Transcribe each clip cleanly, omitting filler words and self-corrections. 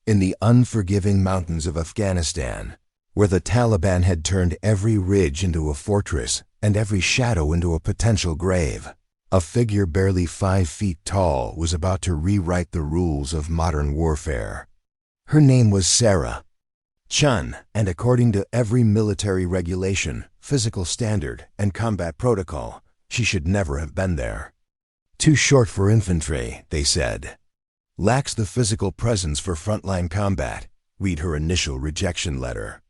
in the unforgiving mountains of Afghanistan, where the Taliban had turned every ridge into a fortress and every shadow into a potential grave, a figure barely 5 feet tall was about to rewrite the rules of modern warfare. Her name was Sarah Chen, and according to every military regulation, physical standard, and combat protocol, she should never have been there. Too short for infantry, they said. Lacks the physical presence for frontline combat, read her initial rejection letter.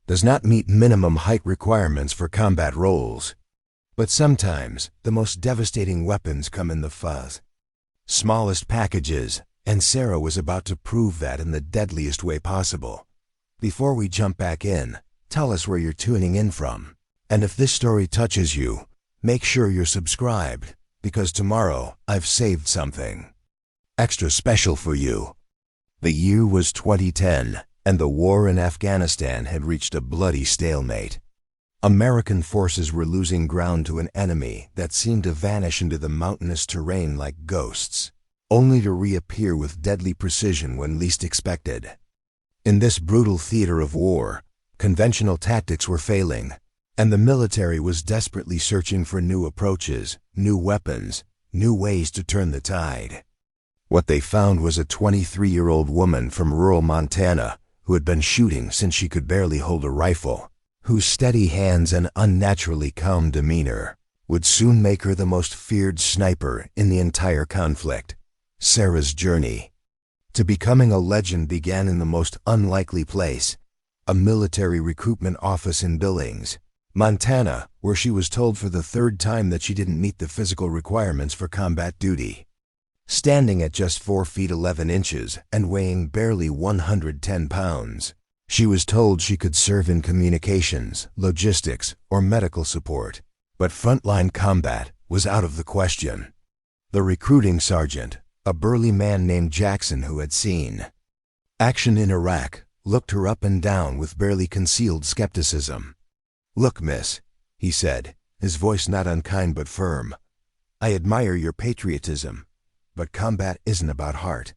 Does not meet minimum height requirements for combat roles. But sometimes, the most devastating weapons come in the smallest packages, and Sarah was about to prove that in the deadliest way possible. Before we jump back in, tell us where you're tuning in from. And if this story touches you, make sure you're subscribed, because tomorrow I've saved something extra special for you. The year was 2010, and the war in Afghanistan had reached a bloody stalemate. American forces were losing ground to an enemy that seemed to vanish into the mountainous terrain like ghosts, only to reappear with deadly precision when least expected. In this brutal theater of war, conventional tactics were failing, and the military was desperately searching for new approaches, new weapons, new ways to turn the tide. What they found was a 23-year-old woman from rural Montana who had been shooting since she could barely hold a rifle, whose steady hands and unnaturally calm demeanor would soon make her the most feared sniper in the entire conflict. Sarah's journey to becoming a legend began in the most unlikely place, a military recruitment office in Billings, Montana, where she was told for the 3rd time that she didn't meet the physical requirements for combat duty. Standing at just 4 feet 11 inches and weighing barely 110 pounds, she was told she could serve in communications, logistics, or medical support, but frontline combat was out of the question. The recruiting sergeant, a burly man named Jackson who had seen action in Iraq, looked her up and down with barely concealed skepticism. "Look, miss," he said, his voice not unkind but firm, "I admire your patriotism, but combat isn't about heart.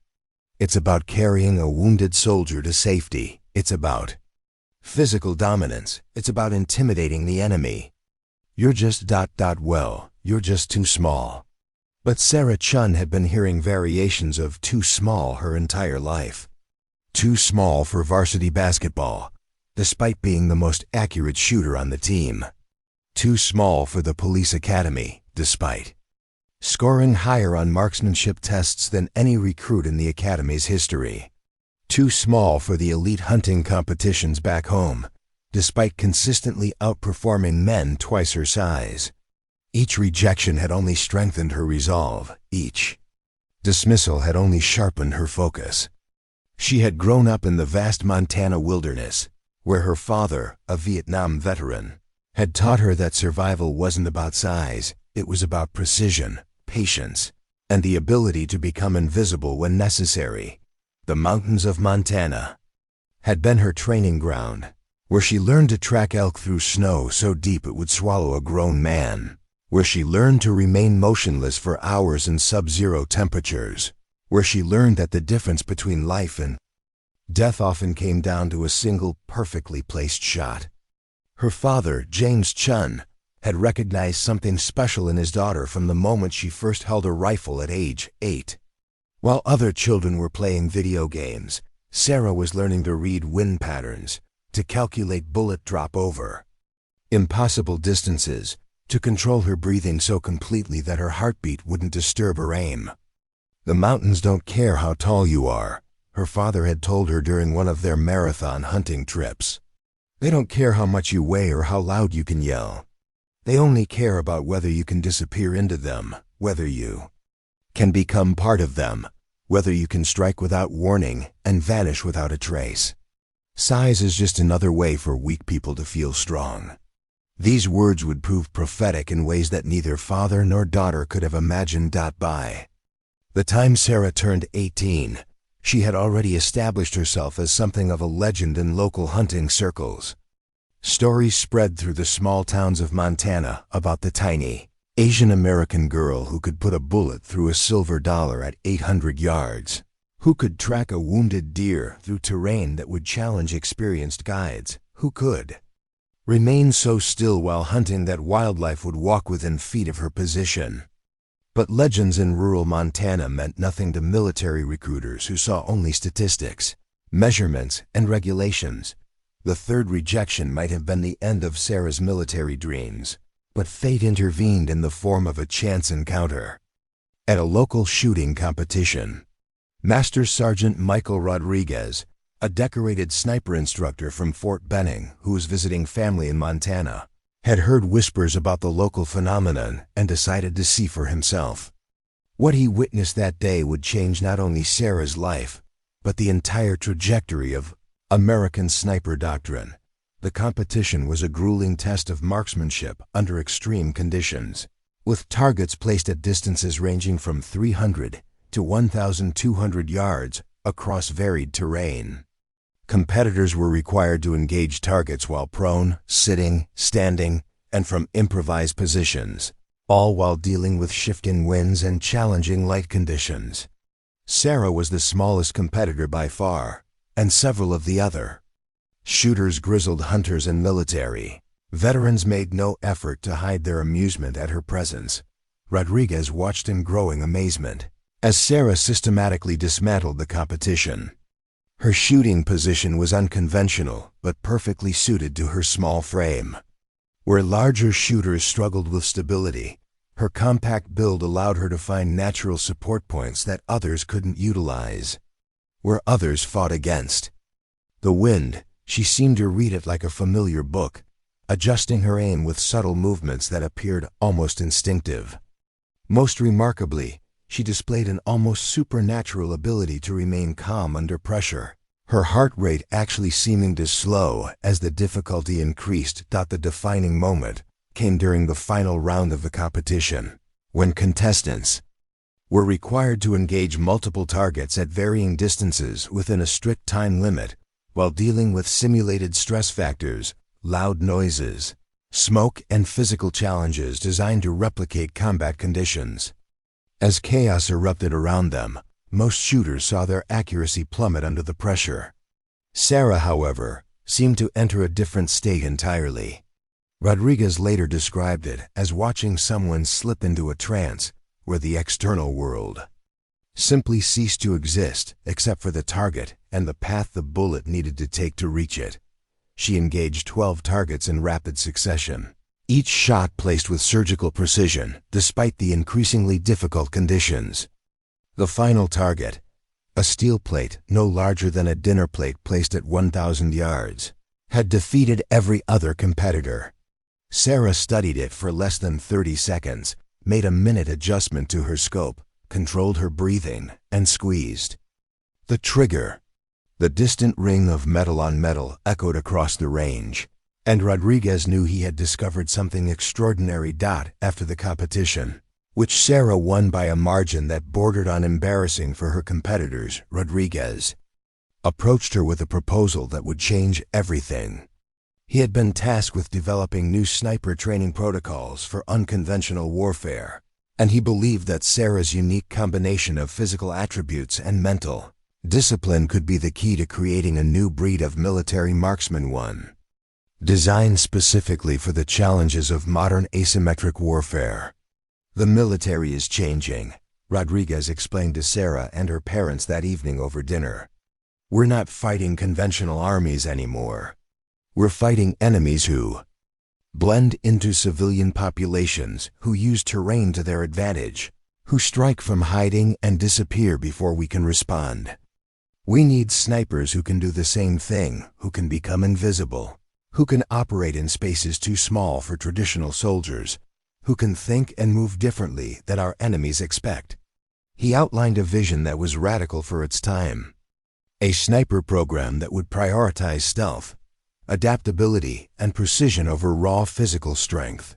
It's about carrying a wounded soldier to safety. It's about physical dominance. It's about intimidating the enemy. You're just well, you're just too small." But Sarah Chen had been hearing variations of too small her entire life. Too small for varsity basketball, despite being the most accurate shooter on the team. Too small for the police academy, despite scoring higher on marksmanship tests than any recruit in the academy's history. Too small for the elite hunting competitions back home, despite consistently outperforming men twice her size. Each rejection had only strengthened her resolve. Each dismissal had only sharpened her focus. She had grown up in the vast Montana wilderness, where her father, a Vietnam veteran, had taught her that survival wasn't about size, it was about precision, patience, and the ability to become invisible when necessary. The mountains of Montana had been her training ground, where she learned to track elk through snow so deep it would swallow a grown man, where she learned to remain motionless for hours in sub-zero temperatures, where she learned that the difference between life and death often came down to a single perfectly placed shot. Her father, James Chen, had recognized something special in his daughter from the moment she first held a rifle at age 8. While other children were playing video games, Sarah was learning to read wind patterns, to calculate bullet drop over impossible distances, to control her breathing so completely that her heartbeat wouldn't disturb her aim. "The mountains don't care how tall you are," her father had told her during one of their marathon hunting trips. "They don't care how much you weigh or how loud you can yell. They only care about whether you can disappear into them, whether you can become part of them, whether you can strike without warning and vanish without a trace. Size is just another way for weak people to feel strong." These words would prove prophetic in ways that neither father nor daughter could have imagined. By the time Sarah turned 18, she had already established herself as something of a legend in local hunting circles. Stories spread through the small towns of Montana about the tiny Asian American girl who could put a bullet through a silver dollar at 800 yards. Who could track a wounded deer through terrain that would challenge experienced guides? Who could remain so still while hunting that wildlife would walk within feet of her position? But legends in rural Montana meant nothing to military recruiters who saw only statistics, measurements, and regulations. The third rejection might have been the end of Sarah's military dreams, but fate intervened in the form of a chance encounter. At a local shooting competition, Master Sergeant Michael Rodriguez, a decorated sniper instructor from Fort Benning who was visiting family in Montana, had heard whispers about the local phenomenon and decided to see for himself. What he witnessed that day would change not only Sarah's life, but the entire trajectory of American sniper doctrine. The competition was a grueling test of marksmanship under extreme conditions, with targets placed at distances ranging from 300 to 1,200 yards across varied terrain. Competitors were required to engage targets while prone, sitting, standing, and from improvised positions, all while dealing with shifting winds and challenging light conditions. Sarah was the smallest competitor by far, and several of the other shooters, grizzled hunters, and military veterans made no effort to hide their amusement at her presence. Rodriguez watched in growing amazement as Sarah systematically dismantled the competition. Her shooting position was unconventional but perfectly suited to her small frame. Where larger shooters struggled with stability, her compact build allowed her to find natural support points that others couldn't utilize. Where others fought against the wind, she seemed to read it like a familiar book, adjusting her aim with subtle movements that appeared almost instinctive. Most remarkably, she displayed an almost supernatural ability to remain calm under pressure, her heart rate actually seeming to slow as the difficulty increased. The defining moment came during the final round of the competition, when contestants were required to engage multiple targets at varying distances within a strict time limit, while dealing with simulated stress factors, loud noises, smoke, and physical challenges designed to replicate combat conditions. As chaos erupted around them, most shooters saw their accuracy plummet under the pressure. Sarah, however, seemed to enter a different state entirely. Rodriguez later described it as watching someone slip into a trance where the external world simply ceased to exist except for the target and the path the bullet needed to take to reach it. She engaged 12 targets in rapid succession, each shot placed with surgical precision despite the increasingly difficult conditions. The final target, a steel plate no larger than a dinner plate placed at 1,000 yards, had defeated every other competitor. Sarah studied it for less than 30 seconds, made a minute adjustment to her scope, controlled her breathing, and squeezed the trigger. The distant ring of metal on metal echoed across the range, and Rodriguez knew he had discovered something extraordinary. After the competition, which Sarah won by a margin that bordered on embarrassing for her competitors, Rodriguez approached her with a proposal that would change everything. He had been tasked with developing new sniper training protocols for unconventional warfare, and he believed that Sarah's unique combination of physical attributes and mental discipline could be the key to creating a new breed of military marksman, one designed specifically for the challenges of modern asymmetric warfare. The military is changing, Rodriguez explained to Sarah and her parents that evening over dinner. We're not fighting conventional armies anymore. We're fighting enemies who blend into civilian populations, who use terrain to their advantage, who strike from hiding and disappear before we can respond. We need snipers who can do the same thing, who can become invisible, who can operate in spaces too small for traditional soldiers, who can think and move differently than our enemies expect. He outlined a vision that was radical for its time. A sniper program that would prioritize stealth, adaptability, and precision over raw physical strength.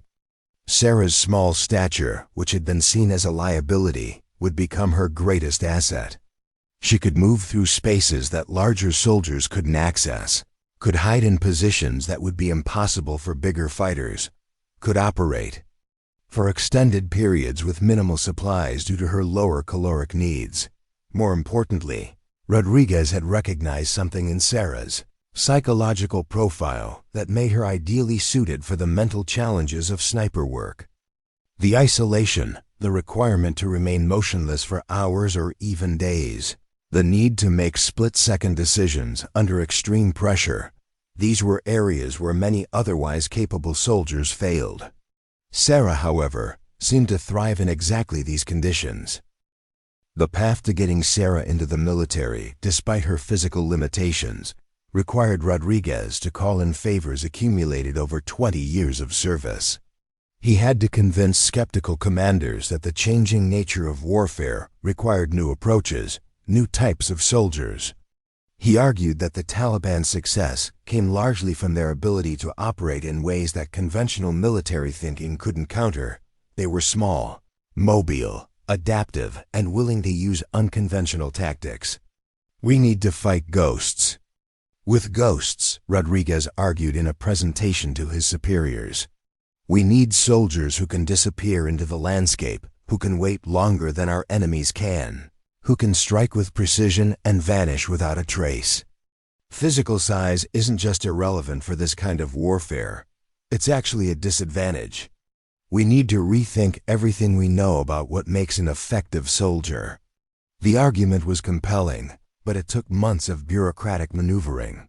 Sarah's small stature, which had been seen as a liability, would become her greatest asset. She could move through spaces that larger soldiers couldn't access, could hide in positions that would be impossible for bigger fighters, could operate for extended periods with minimal supplies due to her lower caloric needs. More importantly, Rodriguez had recognized something in Sarah's psychological profile that made her ideally suited for the mental challenges of sniper work. The isolation, the requirement to remain motionless for hours or even days, the need to make split-second decisions under extreme pressure, these were areas where many otherwise capable soldiers failed. Sarah, however, seemed to thrive in exactly these conditions. The path to getting Sarah into the military, despite her physical limitations, required Rodriguez to call in favors accumulated over 20 years of service. He had to convince skeptical commanders that the changing nature of warfare required new approaches, new types of soldiers. He argued that the Taliban's success came largely from their ability to operate in ways that conventional military thinking couldn't counter. They were small, mobile, adaptive, and willing to use unconventional tactics. "We need to fight ghosts." With ghosts, Rodriguez argued in a presentation to his superiors, "We need soldiers who can disappear into the landscape, who can wait longer than our enemies can, who can strike with precision and vanish without a trace." Physical size isn't just irrelevant for this kind of warfare. It's actually a disadvantage. We need to rethink everything we know about what makes an effective soldier. The argument was compelling, but it took months of bureaucratic maneuvering.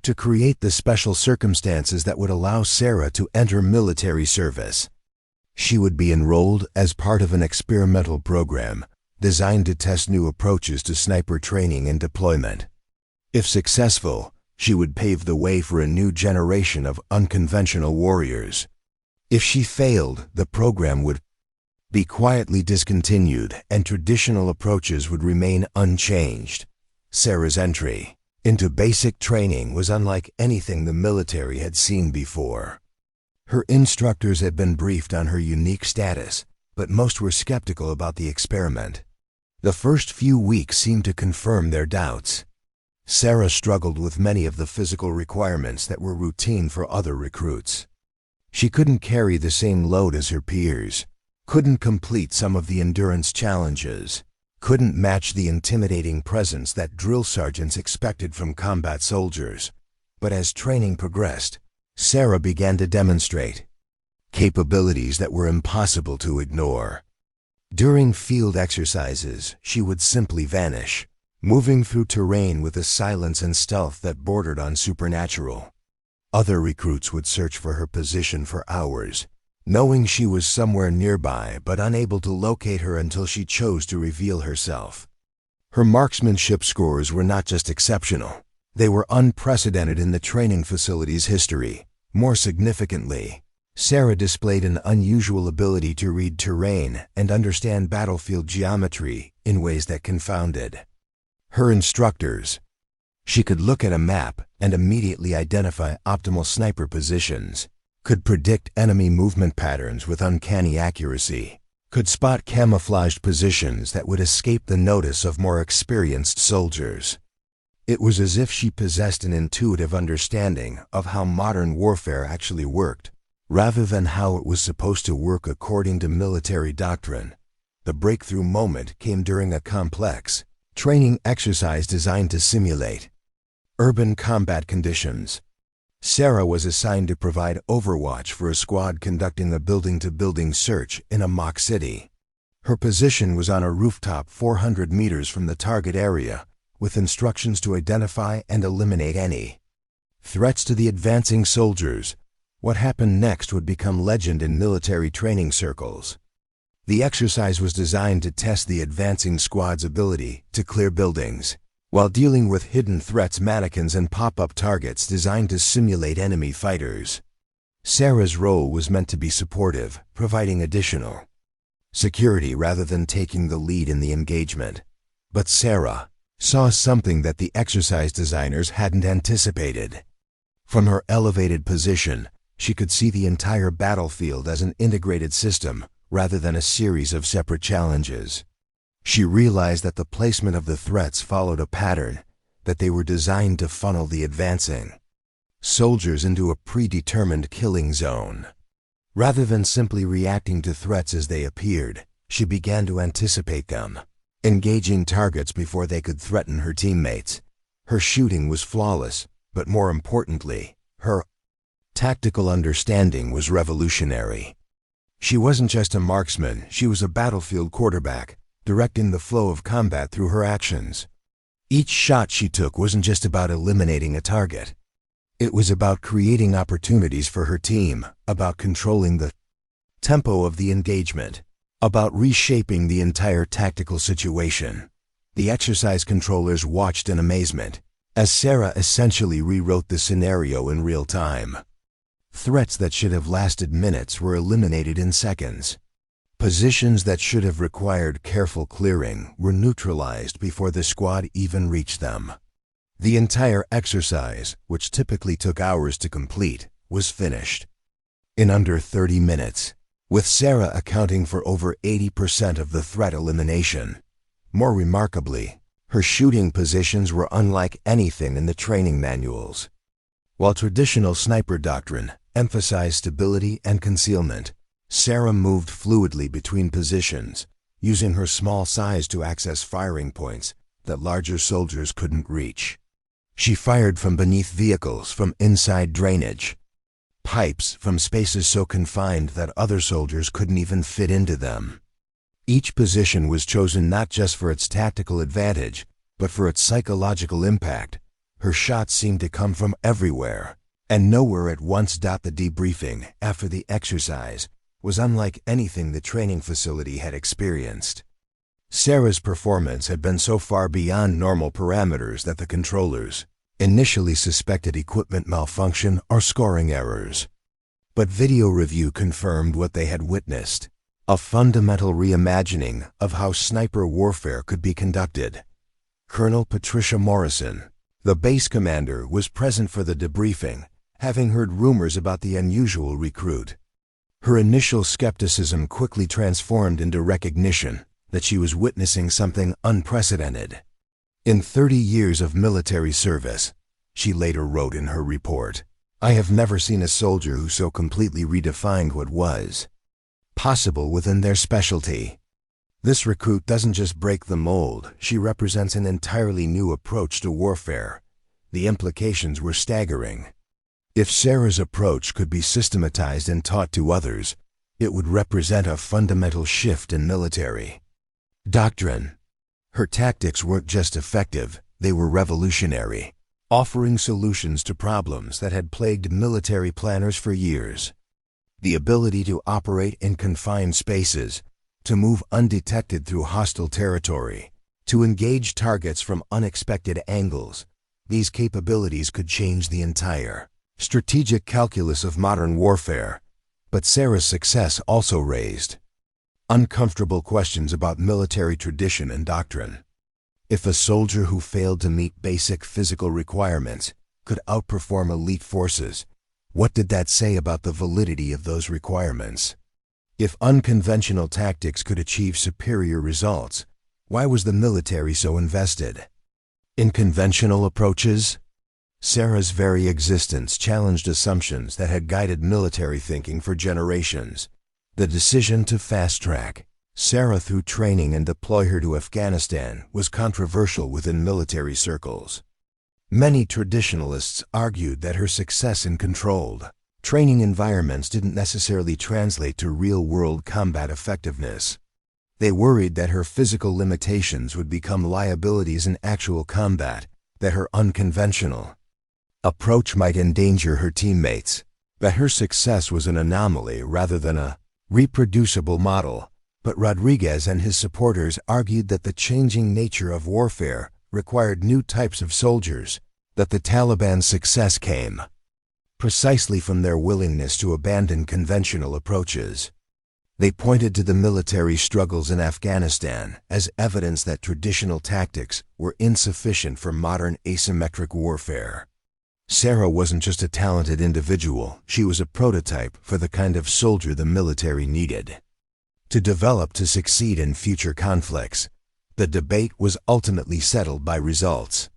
To create the special circumstances that would allow Sarah to enter military service, she would be enrolled as part of an experimental program designed to test new approaches to sniper training and deployment. If successful, she would pave the way for a new generation of unconventional warriors. If she failed, the program would be quietly discontinued and traditional approaches would remain unchanged. Sarah's entry into basic training was unlike anything the military had seen before. Her instructors had been briefed on her unique status, but most were skeptical about the experiment. The first few weeks seemed to confirm their doubts. Sarah struggled with many of the physical requirements that were routine for other recruits. She couldn't carry the same load as her peers, couldn't complete some of the endurance challenges, couldn't match the intimidating presence that drill sergeants expected from combat soldiers. But as training progressed, Sarah began to demonstrate capabilities that were impossible to ignore. During field exercises, she would simply vanish, moving through terrain with a silence and stealth that bordered on supernatural. Other recruits would search for her position for hours, knowing she was somewhere nearby but unable to locate her until she chose to reveal herself. Her marksmanship scores were not just exceptional, they were unprecedented in the training facility's history. More significantly, Sarah displayed an unusual ability to read terrain and understand battlefield geometry in ways that confounded her instructors. She could look at a map and immediately identify optimal sniper positions, could predict enemy movement patterns with uncanny accuracy, could spot camouflaged positions that would escape the notice of more experienced soldiers. It was as if she possessed an intuitive understanding of how modern warfare actually worked, rather than how it was supposed to work according to military doctrine. The breakthrough moment came during a complex training exercise designed to simulate urban combat conditions. Sarah was assigned to provide overwatch for a squad conducting a building-to-building search in a mock city. Her position was on a rooftop 400 meters from the target area, with instructions to identify and eliminate any threats to the advancing soldiers. What happened next would become legend in military training circles. The exercise was designed to test the advancing squad's ability to clear buildings, while dealing with hidden threats, mannequins, and pop-up targets designed to simulate enemy fighters. Sarah's role was meant to be supportive, providing additional security rather than taking the lead in the engagement. But Sarah saw something that the exercise designers hadn't anticipated. From her elevated position, she could see the entire battlefield as an integrated system rather than a series of separate challenges. She realized that the placement of the threats followed a pattern, that they were designed to funnel the advancing soldiers into a predetermined killing zone. Rather than simply reacting to threats as they appeared, she began to anticipate them. engaging targets before they could threaten her teammates. Her shooting was flawless, but more importantly, her tactical understanding was revolutionary. She wasn't just a marksman, she was a battlefield quarterback, directing the flow of combat through her actions. Each shot she took wasn't just about eliminating a target. It was about creating opportunities for her team, about controlling the tempo of the engagement, about reshaping the entire tactical situation. The exercise controllers watched in amazement, as Sarah essentially rewrote the scenario in real time. Threats that should have lasted minutes were eliminated in seconds. Positions that should have required careful clearing were neutralized before the squad even reached them. The entire exercise, which typically took hours to complete, was finished in under 30 minutes, with Sarah accounting for over 80% of the threat elimination. More remarkably, her shooting positions were unlike anything in the training manuals. While traditional sniper doctrine emphasized stability and concealment, Sarah moved fluidly between positions, using her small size to access firing points that larger soldiers couldn't reach. She fired from beneath vehicles, from inside drainage pipes, from spaces so confined that other soldiers couldn't even fit into them. Each position was chosen not just for its tactical advantage, but for its psychological impact. Her shots seemed to come from everywhere, and nowhere at once. The debriefing after the exercise was unlike anything the training facility had experienced. Sarah's performance had been so far beyond normal parameters that the controllers initially suspected equipment malfunction or scoring errors. But video review confirmed what they had witnessed: a fundamental reimagining of how sniper warfare could be conducted. Colonel Patricia Morrison, the base commander, was present for the debriefing, having heard rumors about the unusual recruit. Her initial skepticism quickly transformed into recognition that she was witnessing something unprecedented. In 30 years of military service, she later wrote in her report, "I have never seen a soldier who so completely redefined what was possible within their specialty." This recruit doesn't just break the mold, she represents an entirely new approach to warfare. The implications were staggering. If Sarah's approach could be systematized and taught to others, it would represent a fundamental shift in military doctrine. Her tactics weren't just effective, they were revolutionary, offering solutions to problems that had plagued military planners for years. The ability to operate in confined spaces, to move undetected through hostile territory, to engage targets from unexpected angles, these capabilities could change the entire strategic calculus of modern warfare. But Sarah's success also raised uncomfortable questions about military tradition and doctrine. If a soldier who failed to meet basic physical requirements could outperform elite forces, what did that say about the validity of those requirements? If unconventional tactics could achieve superior results, why was the military so invested in conventional approaches? Sarah's very existence challenged assumptions that had guided military thinking for generations. The decision to fast-track Sarah through training and deploy her to Afghanistan was controversial within military circles. Many traditionalists argued that her success in controlled training environments didn't necessarily translate to real-world combat effectiveness. They worried that her physical limitations would become liabilities in actual combat, that her unconventional approach might endanger her teammates, that her success was an anomaly rather than a reproducible model. But Rodriguez and his supporters argued that the changing nature of warfare required new types of soldiers, that the Taliban's success came precisely from their willingness to abandon conventional approaches. They pointed to the military struggles in Afghanistan as evidence that traditional tactics were insufficient for modern asymmetric warfare. Sarah wasn't just a talented individual, she was a prototype for the kind of soldier the military needed to develop to succeed in future conflicts. The debate was ultimately settled by results.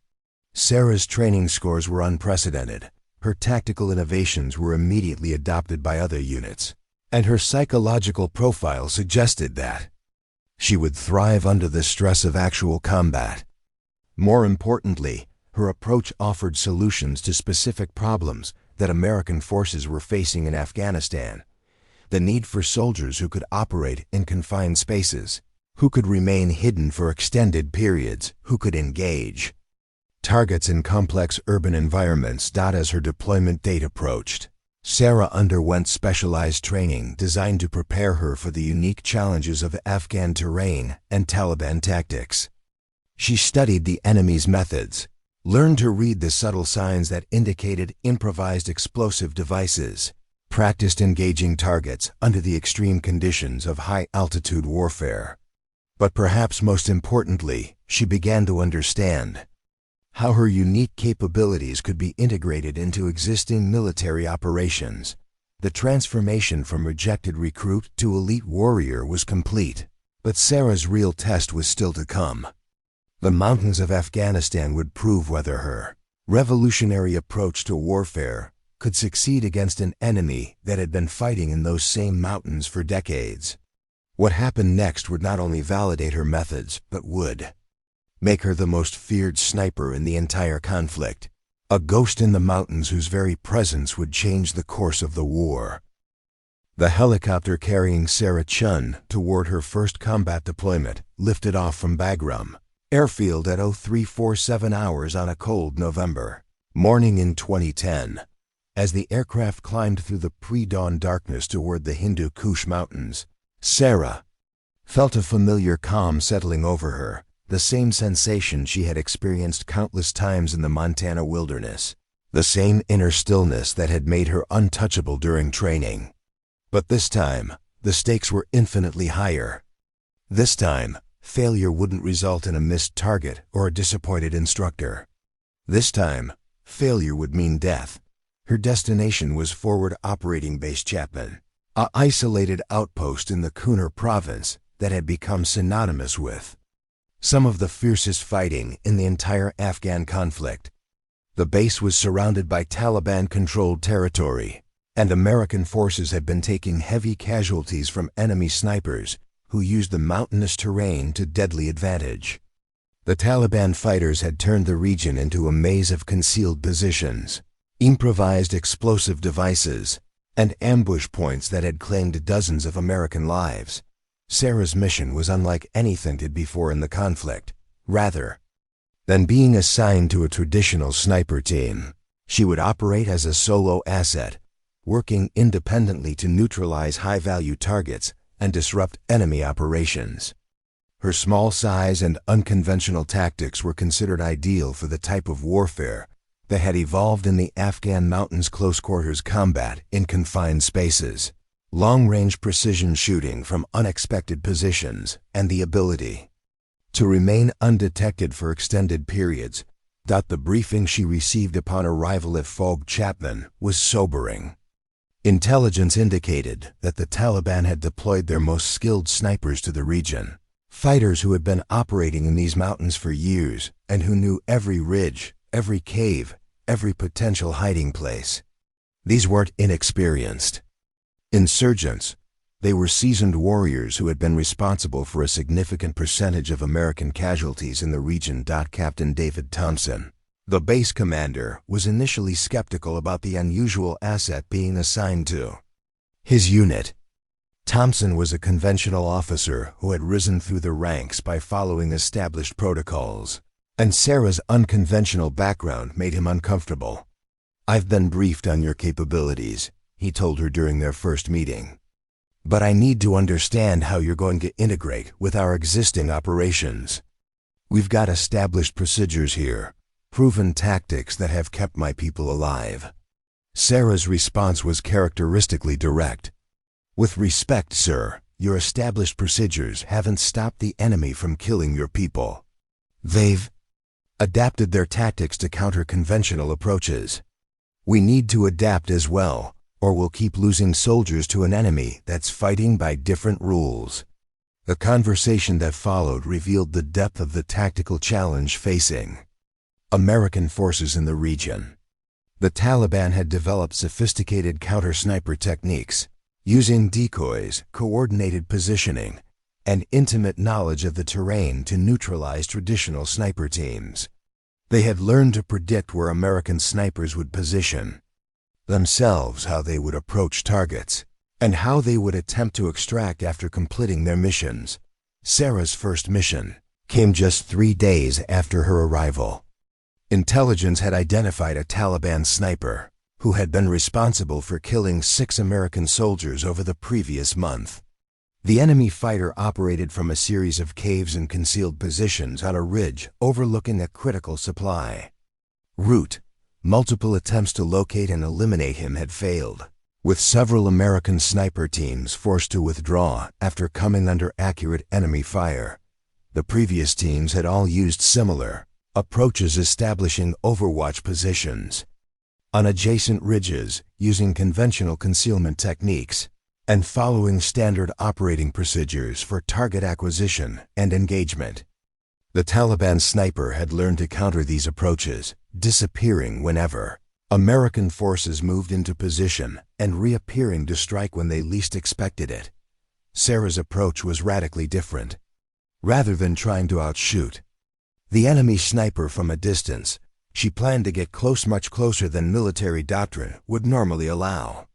Sarah's training scores were unprecedented, her tactical innovations were immediately adopted by other units, and her psychological profile suggested that She would thrive under the stress of actual combat. More importantly, her approach offered solutions to specific problems that American forces were facing in Afghanistan. The need for soldiers who could operate in confined spaces, who could remain hidden for extended periods, who could engage targets in complex urban environments. As her deployment date approached, Sarah underwent specialized training designed to prepare her for the unique challenges of Afghan terrain and Taliban tactics. She studied the enemy's methods, learned to read the subtle signs that indicated improvised explosive devices, practiced engaging targets under the extreme conditions of high-altitude warfare. But perhaps most importantly, she began to understand how her unique capabilities could be integrated into existing military operations. The transformation from rejected recruit to elite warrior was complete, but Sarah's real test was still to come. The mountains of Afghanistan would prove whether her revolutionary approach to warfare could succeed against an enemy that had been fighting in those same mountains for decades. What happened next would not only validate her methods, but would make her the most feared sniper in the entire conflict, a ghost in the mountains whose very presence would change the course of the war. The helicopter carrying Sarah Chen toward her first combat deployment lifted off from Bagram Airfield at 0347 hours on a cold November morning in 2010. As the aircraft climbed through the pre-dawn darkness toward the Hindu Kush Mountains, Sarah felt a familiar calm settling over her, the same sensation she had experienced countless times in the Montana wilderness, the same inner stillness that had made her untouchable during training. But this time, the stakes were infinitely higher. This time, failure wouldn't result in a missed target or a disappointed instructor. This time, failure would mean death. Her destination was Forward Operating Base Chapman, an isolated outpost in the Kunar province that had become synonymous with some of the fiercest fighting in the entire Afghan conflict. The base was surrounded by Taliban-controlled territory, and American forces had been taking heavy casualties from enemy snipers who used the mountainous terrain to deadly advantage. The Taliban fighters had turned the region into a maze of concealed positions, improvised explosive devices, and ambush points that had claimed dozens of American lives. Sarah's mission was unlike anything did before in the conflict. Rather than being assigned to a traditional sniper team, she would operate as a solo asset, working independently to neutralize high-value targets and disrupt enemy operations. Her small size and unconventional tactics were considered ideal for the type of warfare that had evolved in the Afghan mountains: close-quarters combat in confined spaces, long-range precision shooting from unexpected positions, and the ability to remain undetected for extended periods. The briefing she received upon arrival at Fort Chapman was sobering. Intelligence indicated that the Taliban had deployed their most skilled snipers to the region, fighters who had been operating in these mountains for years and who knew every ridge, every cave, every potential hiding place. These weren't inexperienced insurgents. They were seasoned warriors who had been responsible for a significant percentage of American casualties in the region. Captain David Thompson, the base commander, was initially skeptical about the unusual asset being assigned to his unit. Thompson was a conventional officer who had risen through the ranks by following established protocols, and Sarah's unconventional background made him uncomfortable. "I've been briefed on your capabilities," he told her during their first meeting. "But I need to understand how you're going to integrate with our existing operations. We've got established procedures here, proven tactics that have kept my people alive." Sarah's response was characteristically direct. "With respect, sir, your established procedures haven't stopped the enemy from killing your people. They've adapted their tactics to counter conventional approaches. We need to adapt as well, or we'll keep losing soldiers to an enemy that's fighting by different rules." The conversation that followed revealed the depth of the tactical challenge facing American forces in the region. The Taliban had developed sophisticated counter-sniper techniques, using decoys, coordinated positioning, and intimate knowledge of the terrain to neutralize traditional sniper teams. They had learned to predict where American snipers would position themselves, how they would approach targets, and how they would attempt to extract after completing their missions. Sarah's first mission came just 3 days after her arrival. Intelligence had identified a Taliban sniper who had been responsible for killing 6 American soldiers over the previous month. The enemy fighter operated from a series of caves and concealed positions on a ridge overlooking a critical supply route. Multiple attempts to locate and eliminate him had failed, with several American sniper teams forced to withdraw after coming under accurate enemy fire. The previous teams had all used similar approaches, establishing overwatch positions on adjacent ridges using conventional concealment techniques and following standard operating procedures for target acquisition and engagement. The Taliban sniper had learned to counter these approaches, disappearing whenever American forces moved into position and reappearing to strike when they least expected it. Sarah's approach was radically different. Rather than trying to outshoot the enemy sniper from a distance, she planned to get close, much closer than military doctrine would normally allow.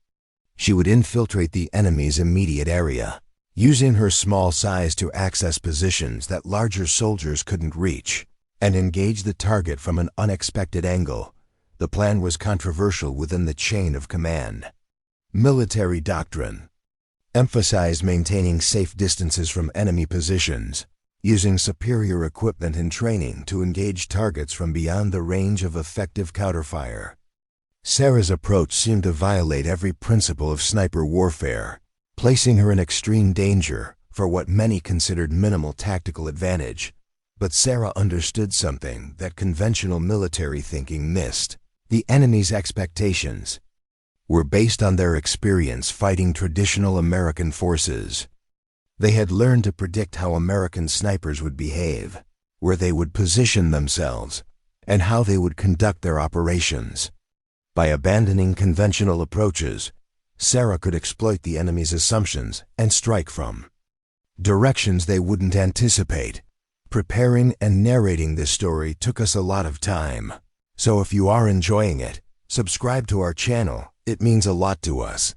She would infiltrate the enemy's immediate area, using her small size to access positions that larger soldiers couldn't reach, and engage the target from an unexpected angle. The plan was controversial within the chain of command. Military doctrine emphasized maintaining safe distances from enemy positions, using superior equipment and training to engage targets from beyond the range of effective counterfire. Sarah's approach seemed to violate every principle of sniper warfare, placing her in extreme danger for what many considered minimal tactical advantage. But Sarah understood something that conventional military thinking missed. The enemy's expectations were based on their experience fighting traditional American forces. They had learned to predict how American snipers would behave, where they would position themselves, and how they would conduct their operations. By abandoning conventional approaches, Sarah could exploit the enemy's assumptions and strike from directions they wouldn't anticipate. Preparing and narrating this story took us a lot of time, so if you are enjoying it, subscribe to our channel. It means a lot to us.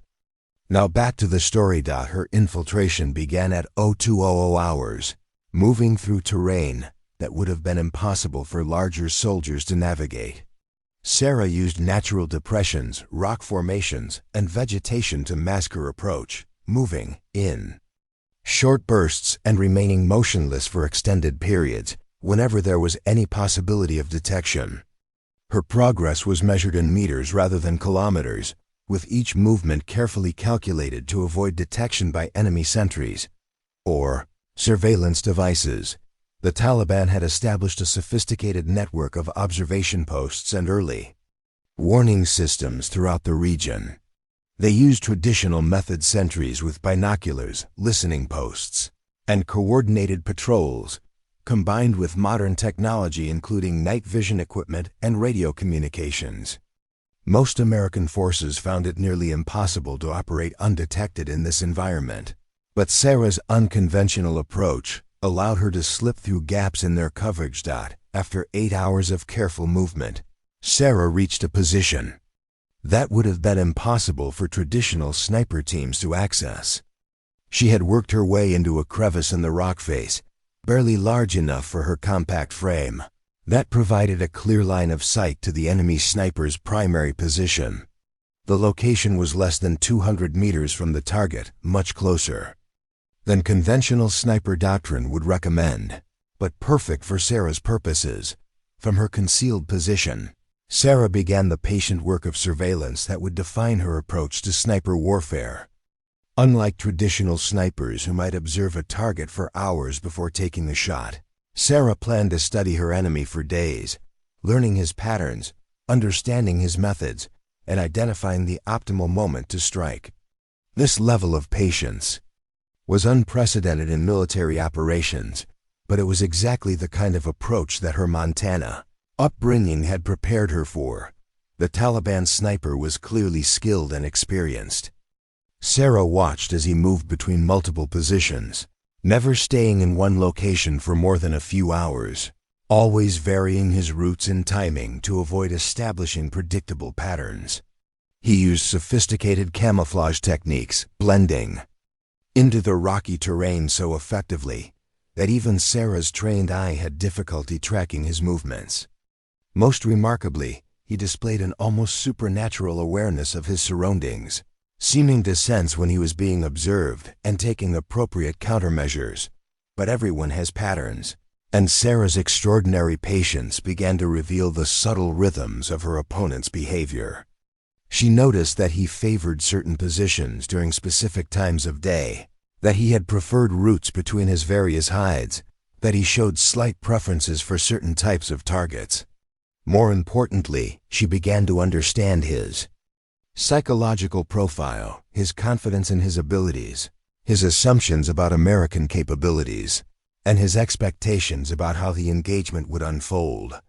Now back to the story. Her infiltration began at 0200 hours, moving through terrain that would have been impossible for larger soldiers to navigate. Sarah used natural depressions, rock formations, and vegetation to mask her approach, moving in short bursts and remaining motionless for extended periods whenever there was any possibility of detection. Her progress was measured in meters rather than kilometers, with each movement carefully calculated to avoid detection by enemy sentries or surveillance devices. The Taliban had established a sophisticated network of observation posts and early warning systems throughout the region. They used traditional method sentries with binoculars, listening posts, and coordinated patrols, combined with modern technology including night vision equipment and radio communications. Most American forces found it nearly impossible to operate undetected in this environment, but Sarah's unconventional approach allowed her to slip through gaps in their coverage. After 8 hours of careful movement, Sarah reached a position that would have been impossible for traditional sniper teams to access. She had worked her way into a crevice in the rock face, barely large enough for her compact frame, that provided a clear line of sight to the enemy sniper's primary position. The location was less than 200 meters from the target, much closer than conventional sniper doctrine would recommend, but perfect for Sarah's purposes. From her concealed position, Sarah began the patient work of surveillance that would define her approach to sniper warfare. Unlike traditional snipers who might observe a target for hours before taking the shot, Sarah planned to study her enemy for days, learning his patterns, understanding his methods, and identifying the optimal moment to strike. This level of patience was unprecedented in military operations, but it was exactly the kind of approach that her Montana upbringing had prepared her for. The Taliban sniper was clearly skilled and experienced. Sarah watched as he moved between multiple positions, never staying in one location for more than a few hours, always varying his routes and timing to avoid establishing predictable patterns. He used sophisticated camouflage techniques, blending into the rocky terrain so effectively that even Sarah's trained eye had difficulty tracking his movements. Most remarkably, he displayed an almost supernatural awareness of his surroundings, seeming to sense when he was being observed and taking appropriate countermeasures. But everyone has patterns, and Sarah's extraordinary patience began to reveal the subtle rhythms of her opponent's behavior. She noticed that he favored certain positions during specific times of day, that he had preferred routes between his various hides, that he showed slight preferences for certain types of targets. More importantly, she began to understand his psychological profile, his confidence in his abilities, his assumptions about American capabilities, and his expectations about how the engagement would unfold.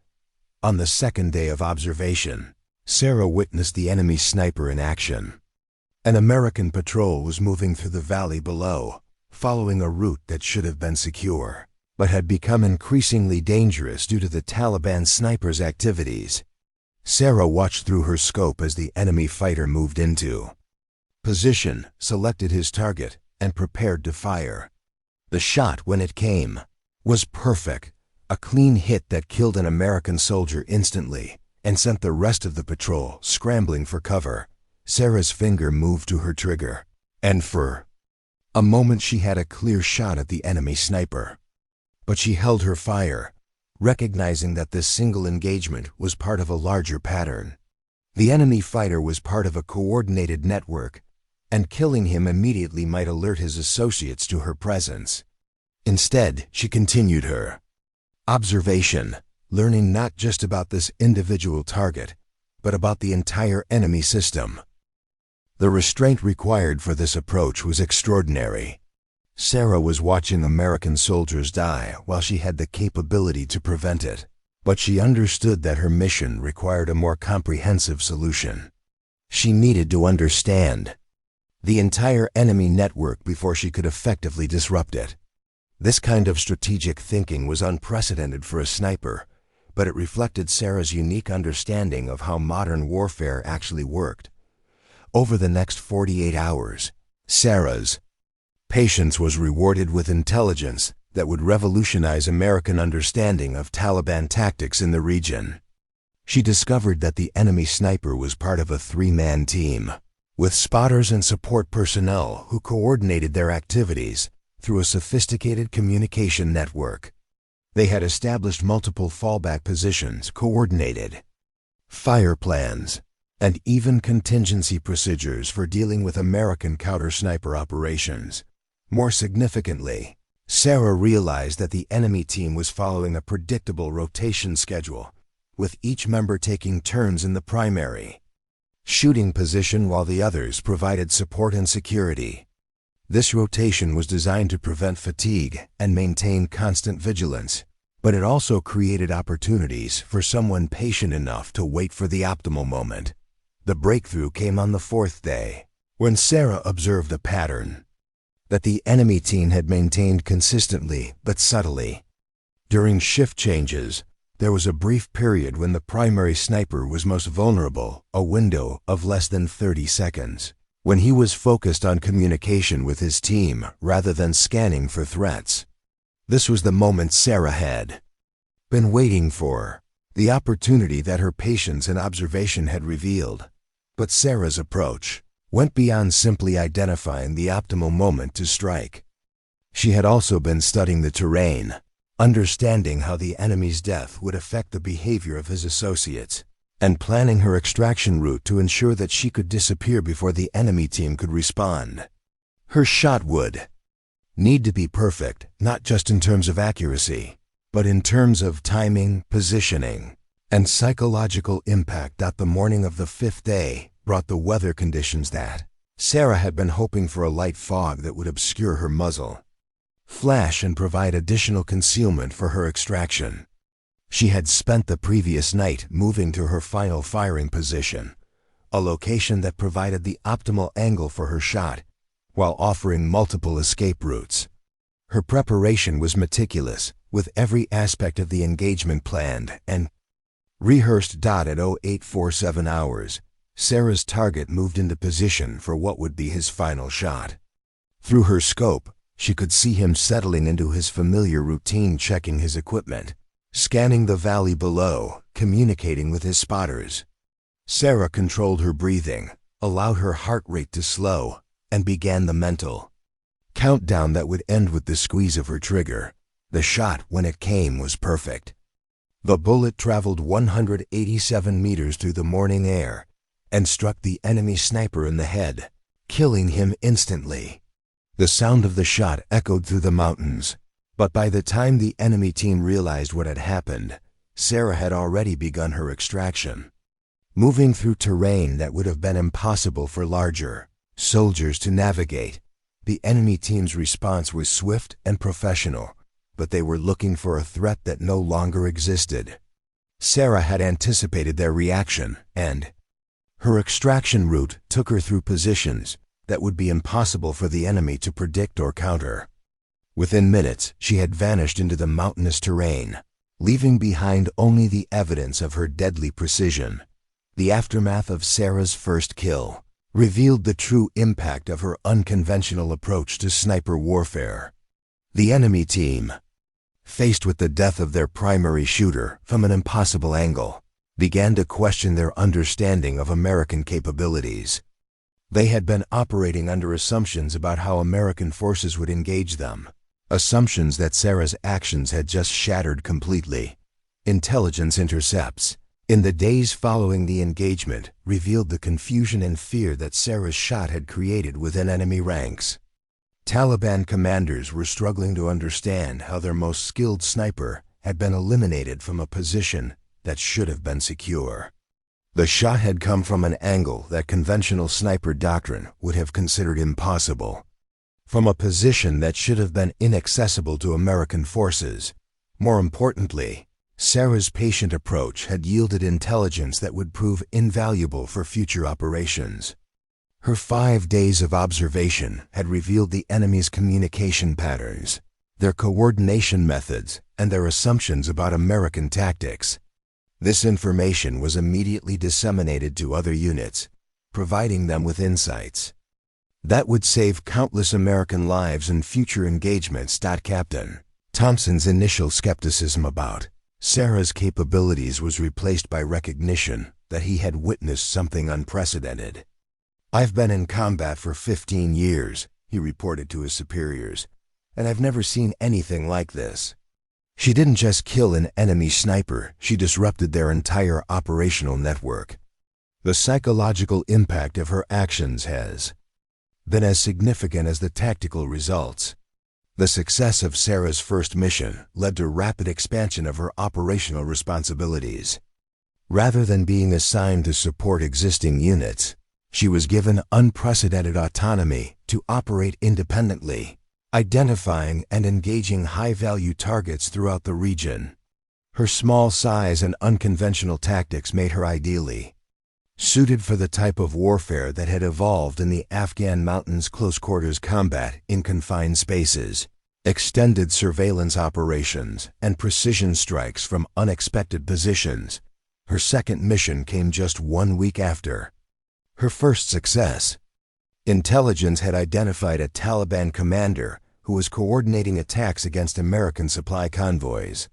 On the second day of observation, Sarah witnessed the enemy sniper in action. An American patrol was moving through the valley below, following a route that should have been secure, but had become increasingly dangerous due to the Taliban snipers' activities. Sarah watched through her scope as the enemy fighter moved into position, selected his target, and prepared to fire. The shot, when it came, was perfect, a clean hit that killed an American soldier instantly and sent the rest of the patrol scrambling for cover. Sarah's finger moved to her trigger, and for a moment she had a clear shot at the enemy sniper. But she held her fire, recognizing that this single engagement was part of a larger pattern. The enemy fighter was part of a coordinated network, and killing him immediately might alert his associates to her presence. Instead, she continued her observation, learning not just about this individual target, but about the entire enemy system. The restraint required for this approach was extraordinary. Sarah was watching American soldiers die while she had the capability to prevent it, but she understood that her mission required a more comprehensive solution. She needed to understand the entire enemy network before she could effectively disrupt it. This kind of strategic thinking was unprecedented for a sniper, but it reflected Sarah's unique understanding of how modern warfare actually worked. Over the next 48 hours, Sarah's patience was rewarded with intelligence that would revolutionize American understanding of Taliban tactics in the region. She discovered that the enemy sniper was part of a three-man team, with spotters and support personnel who coordinated their activities through a sophisticated communication network. They had established multiple fallback positions, coordinated fire plans, and even contingency procedures for dealing with American counter-sniper operations. More significantly, Sarah realized that the enemy team was following a predictable rotation schedule, with each member taking turns in the primary shooting position while the others provided support and security. This rotation was designed to prevent fatigue and maintain constant vigilance, but it also created opportunities for someone patient enough to wait for the optimal moment. The breakthrough came on the fourth day, when Sarah observed a pattern that the enemy team had maintained consistently but subtly. During shift changes, there was a brief period when the primary sniper was most vulnerable, a window of less than 30 seconds, when he was focused on communication with his team rather than scanning for threats. This was the moment Sarah had been waiting for, the opportunity that her patience and observation had revealed. But Sarah's approach went beyond simply identifying the optimal moment to strike. She had also been studying the terrain, understanding how the enemy's death would affect the behavior of his associates, and planning her extraction route to ensure that she could disappear before the enemy team could respond. Her shot would need to be perfect, not just in terms of accuracy, but in terms of timing, positioning, and psychological impact. The morning of the fifth day brought the weather conditions that Sarah had been hoping for: a light fog that would obscure her muzzle flash and provide additional concealment for her extraction. She had spent the previous night moving to her final firing position, a location that provided the optimal angle for her shot, while offering multiple escape routes. Her preparation was meticulous, with every aspect of the engagement planned and rehearsed. At 0847 hours, Sarah's target moved into position for what would be his final shot. Through her scope, she could see him settling into his familiar routine, checking his equipment, scanning the valley below, communicating with his spotters. Sarah controlled her breathing, allowed her heart rate to slow, and began the mental countdown that would end with the squeeze of her trigger. The shot, when it came, was perfect. The bullet traveled 187 meters through the morning air and struck the enemy sniper in the head, killing him instantly. The sound of the shot echoed through the mountains, but by the time the enemy team realized what had happened, Sarah had already begun her extraction. Moving through terrain that would have been impossible for larger soldiers to navigate, the enemy team's response was swift and professional, but they were looking for a threat that no longer existed. Sarah had anticipated their reaction, and her extraction route took her through positions that would be impossible for the enemy to predict or counter. Within minutes, she had vanished into the mountainous terrain, leaving behind only the evidence of her deadly precision. The aftermath of Sarah's first kill revealed the true impact of her unconventional approach to sniper warfare. The enemy team, faced with the death of their primary shooter from an impossible angle, began to question their understanding of American capabilities. They had been operating under assumptions about how American forces would engage them, assumptions that Sarah's actions had just shattered completely. Intelligence intercepts, in the days following the engagement, revealed the confusion and fear that Sarah's shot had created within enemy ranks. Taliban commanders were struggling to understand how their most skilled sniper had been eliminated from a position that should have been secure. The shot had come from an angle that conventional sniper doctrine would have considered impossible, from a position that should have been inaccessible to American forces. More importantly, Sarah's patient approach had yielded intelligence that would prove invaluable for future operations. Her 5 days of observation had revealed the enemy's communication patterns, their coordination methods, and their assumptions about American tactics. This information was immediately disseminated to other units, providing them with insights that would save countless American lives in future engagements. Captain Thompson's initial skepticism about Sarah's capabilities was replaced by recognition that he had witnessed something unprecedented. "I've been in combat for 15 years, he reported to his superiors, "and I've never seen anything like this. She didn't just kill an enemy sniper, she disrupted their entire operational network." The psychological impact of her actions has been as significant as the tactical results. The success of Sarah's first mission led to rapid expansion of her operational responsibilities. Rather than being assigned to support existing units, she was given unprecedented autonomy to operate independently, identifying and engaging high-value targets throughout the region. Her small size and unconventional tactics made her ideally suited for the type of warfare that had evolved in the Afghan mountains: close-quarters combat in confined spaces, extended surveillance operations, and precision strikes from unexpected positions. Her second mission came just 1 week after her first success. Intelligence had identified a Taliban commander who was coordinating attacks against American supply convoys.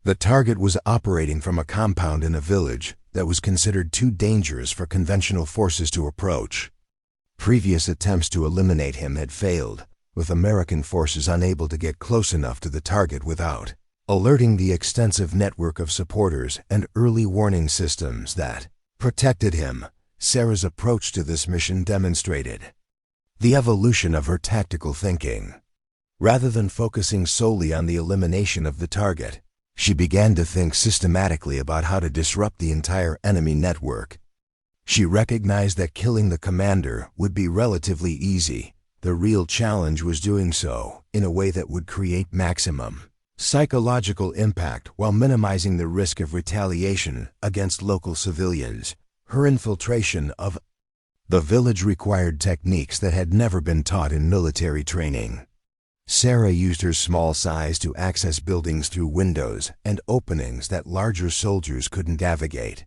The target was operating from a compound in a village that was considered too dangerous for conventional forces to approach. Previous attempts to eliminate him had failed, with American forces unable to get close enough to the target without alerting the extensive network of supporters and early warning systems that protected him. Sarah's approach to this mission demonstrated the evolution of her tactical thinking. Rather than focusing solely on the elimination of the target, she began to think systematically about how to disrupt the entire enemy network. She recognized that killing the commander would be relatively easy. The real challenge was doing so in a way that would create maximum psychological impact while minimizing the risk of retaliation against local civilians. Her infiltration of the village required techniques that had never been taught in military training. Sarah used her small size to access buildings through windows and openings that larger soldiers couldn't navigate.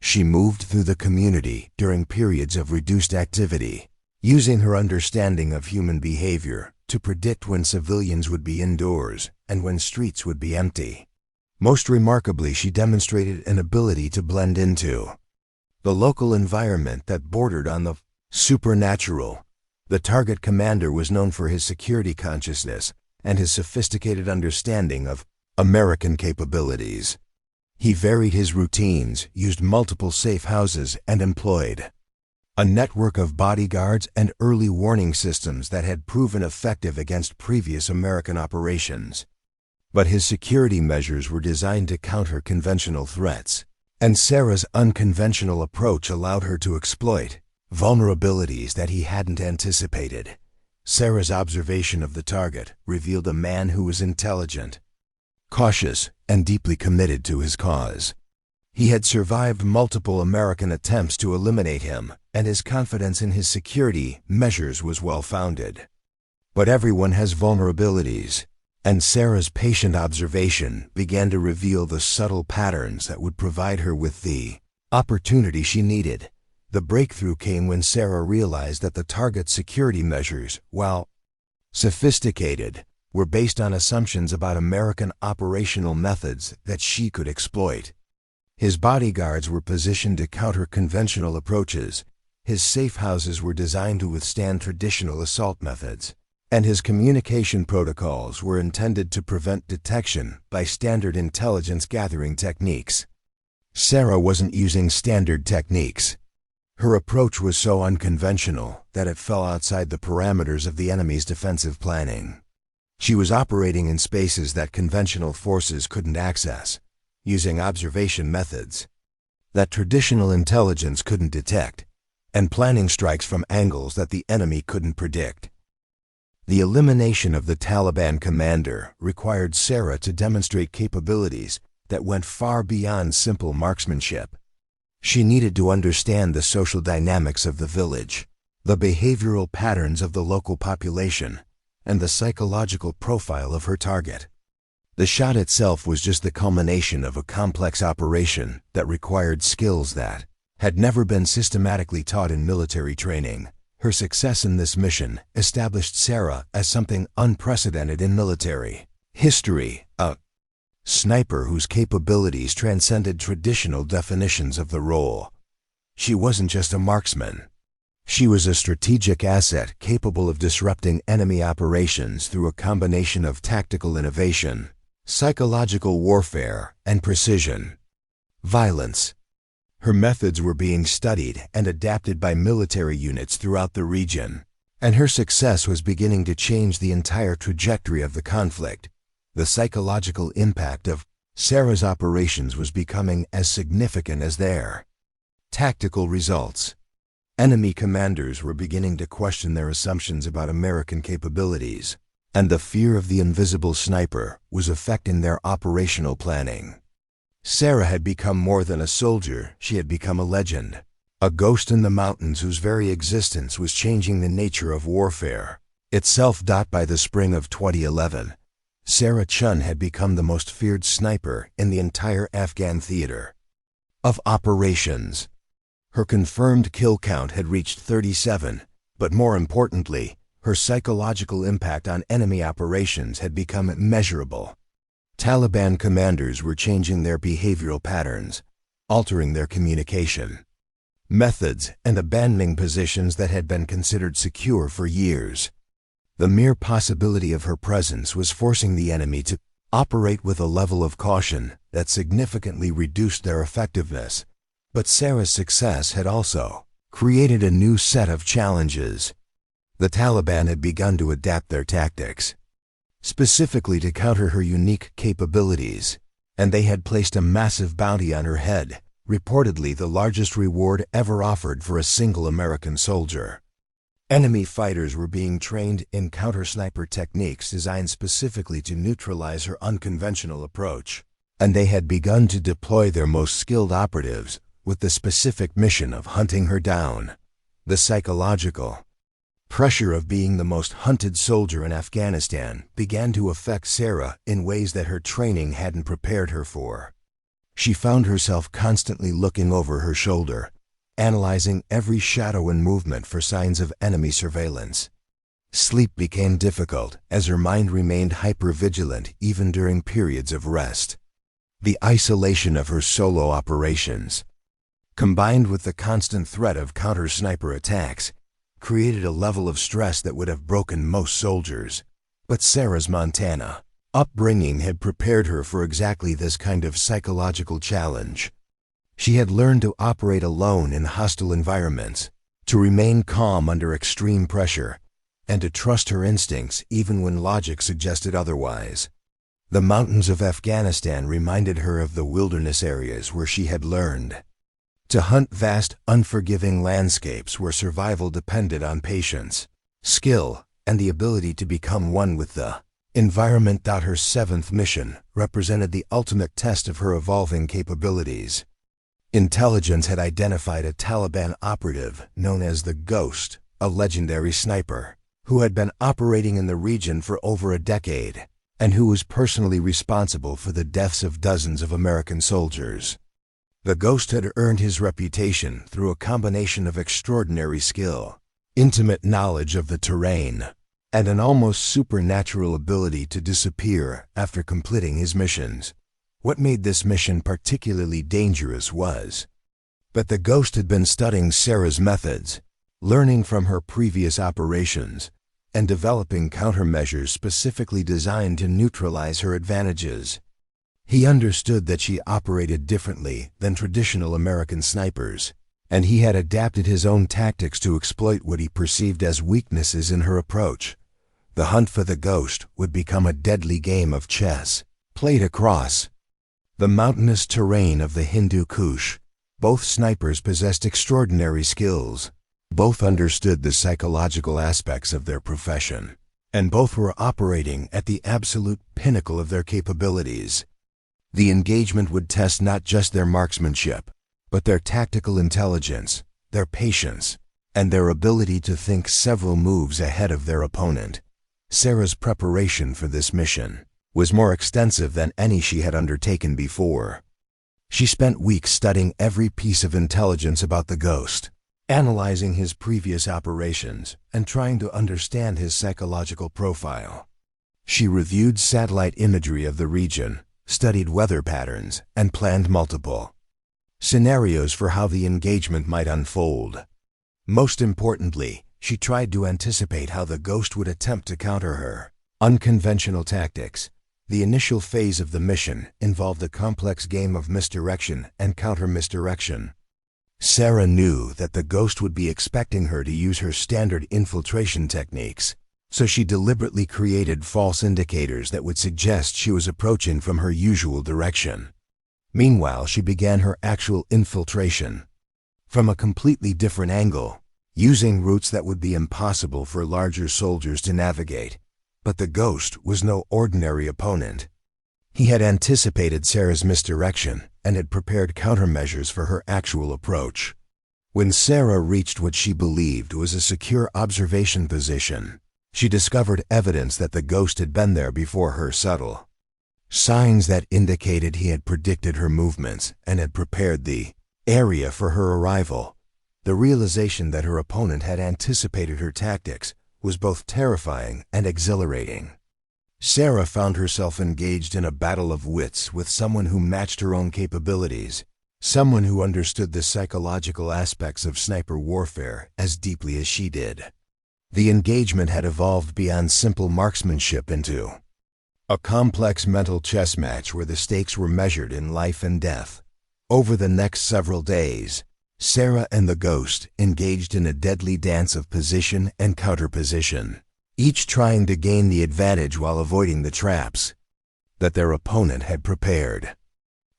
She moved through the community during periods of reduced activity, using her understanding of human behavior to predict when civilians would be indoors and when streets would be empty. Most remarkably, she demonstrated an ability to blend into the local environment that bordered on the supernatural. The target commander was known for his security consciousness and his sophisticated understanding of American capabilities. He varied his routines, used multiple safe houses, and employed a network of bodyguards and early warning systems that had proven effective against previous American operations. But his security measures were designed to counter conventional threats, and Sarah's unconventional approach allowed her to exploit vulnerabilities that he hadn't anticipated. Sarah's observation of the target revealed a man who was intelligent, cautious, and deeply committed to his cause. He had survived multiple American attempts to eliminate him, and his confidence in his security measures was well-founded. But everyone has vulnerabilities, and Sarah's patient observation began to reveal the subtle patterns that would provide her with the opportunity she needed. The breakthrough came when Sarah realized that the target's security measures, while sophisticated, were based on assumptions about American operational methods that she could exploit. His bodyguards were positioned to counter conventional approaches, his safe houses were designed to withstand traditional assault methods, and his communication protocols were intended to prevent detection by standard intelligence gathering techniques. Sarah wasn't using standard techniques. Her approach was so unconventional that it fell outside the parameters of the enemy's defensive planning. She was operating in spaces that conventional forces couldn't access, using observation methods that traditional intelligence couldn't detect, and planning strikes from angles that the enemy couldn't predict. The elimination of the Taliban commander required Sarah to demonstrate capabilities that went far beyond simple marksmanship. She needed to understand the social dynamics of the village, the behavioral patterns of the local population, and the psychological profile of her target. The shot itself was just the culmination of a complex operation that required skills that had never been systematically taught in military training. Her success in this mission established Sarah as something unprecedented in military history, a sniper whose capabilities transcended traditional definitions of the role. She wasn't just a marksman. She was a strategic asset capable of disrupting enemy operations through a combination of tactical innovation, psychological warfare, and precision. Violence. Her methods were being studied and adapted by military units throughout the region, and her success was beginning to change the entire trajectory of the conflict. The psychological impact of Sarah's operations was becoming as significant as their tactical results. Enemy commanders were beginning to question their assumptions about American capabilities, and the fear of the invisible sniper was affecting their operational planning. Sarah had become more than a soldier, she had become a legend, a ghost in the mountains whose very existence was changing the nature of warfare itself. By the spring of 2011, Sarah Chen had become the most feared sniper in the entire Afghan theater of operations. Her confirmed kill count had reached 37, but more importantly, her psychological impact on enemy operations had become measurable. Taliban commanders were changing their behavioral patterns, altering their communication methods, and abandoning positions that had been considered secure for years. The mere possibility of her presence was forcing the enemy to operate with a level of caution that significantly reduced their effectiveness. But Sarah's success had also created a new set of challenges. The Taliban had begun to adapt their tactics, specifically to counter her unique capabilities, and they had placed a massive bounty on her head, reportedly the largest reward ever offered for a single American soldier. Enemy fighters were being trained in counter-sniper techniques designed specifically to neutralize her unconventional approach, and they had begun to deploy their most skilled operatives with the specific mission of hunting her down. The psychological Pressure of being the most hunted soldier in Afghanistan began to affect Sarah in ways that her training hadn't prepared her for. She found herself constantly looking over her shoulder, analyzing every shadow and movement for signs of enemy surveillance. Sleep became difficult as her mind remained hypervigilant even during periods of rest. The isolation of her solo operations, combined with the constant threat of counter-sniper attacks, created a level of stress that would have broken most soldiers. But Sarah's Montana upbringing had prepared her for exactly this kind of psychological challenge. She had learned to operate alone in hostile environments, to remain calm under extreme pressure, and to trust her instincts even when logic suggested otherwise. The mountains of Afghanistan reminded her of the wilderness areas where she had learned to hunt vast, unforgiving landscapes where survival depended on patience, skill, and the ability to become one with the environment. Her seventh mission represented the ultimate test of her evolving capabilities. Intelligence had identified a Taliban operative known as the Ghost, a legendary sniper, who had been operating in the region for over a decade, and who was personally responsible for the deaths of dozens of American soldiers. The Ghost had earned his reputation through a combination of extraordinary skill, intimate knowledge of the terrain, and an almost supernatural ability to disappear after completing his missions. What made this mission particularly dangerous was that the Ghost had been studying Sarah's methods, learning from her previous operations, and developing countermeasures specifically designed to neutralize her advantages. He understood that she operated differently than traditional American snipers, and he had adapted his own tactics to exploit what he perceived as weaknesses in her approach. The hunt for the Ghost would become a deadly game of chess, played across the mountainous terrain of the Hindu Kush. Both snipers possessed extraordinary skills. Both understood the psychological aspects of their profession, and both were operating at the absolute pinnacle of their capabilities. The engagement would test not just their marksmanship, but their tactical intelligence, their patience, and their ability to think several moves ahead of their opponent. Sarah's preparation for this mission was more extensive than any she had undertaken before. She spent weeks studying every piece of intelligence about the Ghost, analyzing his previous operations and trying to understand his psychological profile. She reviewed satellite imagery of the region, studied weather patterns, and planned multiple scenarios for how the engagement might unfold. Most importantly, she tried to anticipate how the Ghost would attempt to counter her unconventional tactics. The initial phase of the mission involved a complex game of misdirection and counter-misdirection. Sarah knew that the Ghost would be expecting her to use her standard infiltration techniques, so she deliberately created false indicators that would suggest she was approaching from her usual direction. Meanwhile, she began her actual infiltration from a completely different angle, using routes that would be impossible for larger soldiers to navigate. But the Ghost was no ordinary opponent. He had anticipated Sarah's misdirection and had prepared countermeasures for her actual approach. When Sarah reached what she believed was a secure observation position, she discovered evidence that the Ghost had been there before her. Subtle signs that indicated he had predicted her movements and had prepared the area for her arrival. The realization that her opponent had anticipated her tactics was both terrifying and exhilarating. Sarah found herself engaged in a battle of wits with someone who matched her own capabilities, someone who understood the psychological aspects of sniper warfare as deeply as she did. The engagement had evolved beyond simple marksmanship into a complex mental chess match where the stakes were measured in life and death. Over the next several days, Sarah and the Ghost engaged in a deadly dance of position and counterposition, each trying to gain the advantage while avoiding the traps that their opponent had prepared.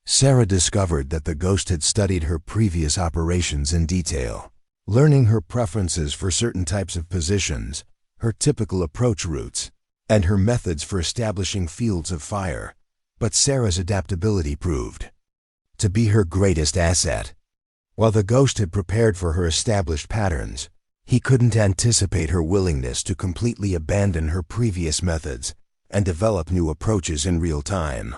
Sarah discovered that the Ghost had studied her previous operations in detail, learning her preferences for certain types of positions, her typical approach routes, and her methods for establishing fields of fire. But Sarah's adaptability proved to be her greatest asset. While the Ghost had prepared for her established patterns, He couldn't anticipate her willingness to completely abandon her previous methods and develop new approaches in real time.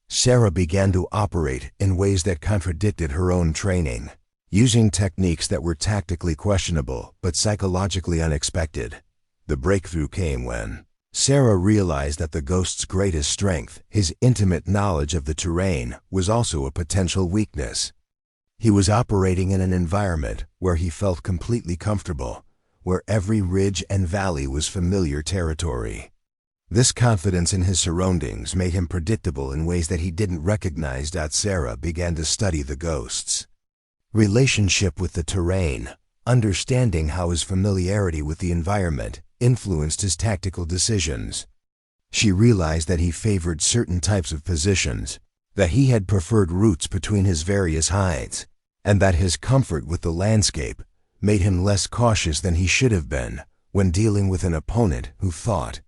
Sarah began to operate in ways that contradicted her own training, using techniques that were tactically questionable but psychologically unexpected. The breakthrough came when Sarah realized that the ghost's greatest strength, his intimate knowledge of the terrain, was also a potential weakness. He was operating in an environment where he felt completely comfortable, where every ridge and valley was familiar territory. This confidence in his surroundings made him predictable in ways that he didn't recognize. Sarah began to study the ghost's relationship with the terrain, understanding how his familiarity with the environment influenced his tactical decisions. She realized that he favored certain types of positions, that he had preferred routes between his various hides, and that his comfort with the landscape made him less cautious than he should have been when dealing with an opponent who fought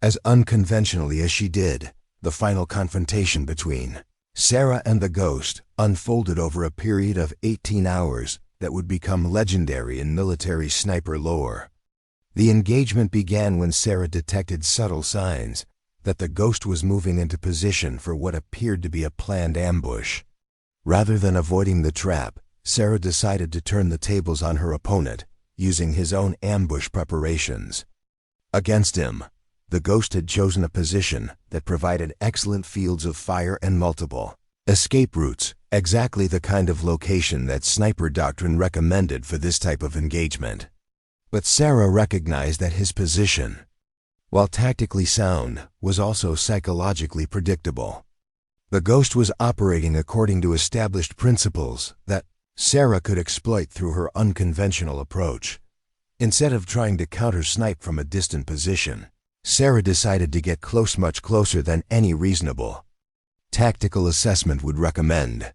as unconventionally as she did. The final confrontation between Sarah and the ghost unfolded over a period of 18 hours that would become legendary in military sniper lore. The engagement began when Sarah detected subtle signs that the ghost was moving into position for what appeared to be a planned ambush. Rather than avoiding the trap, Sarah decided to turn the tables on her opponent, using his own ambush preparations. Against him, the ghost had chosen a position that provided excellent fields of fire and multiple escape routes, exactly the kind of location that sniper doctrine recommended for this type of engagement. But Sarah recognized that his position, while tactically sound, was also psychologically predictable. The ghost was operating according to established principles that Sarah could exploit through her unconventional approach. Instead of trying to counter-snipe from a distant position, Sarah decided to get close, much closer than any reasonable tactical assessment would recommend.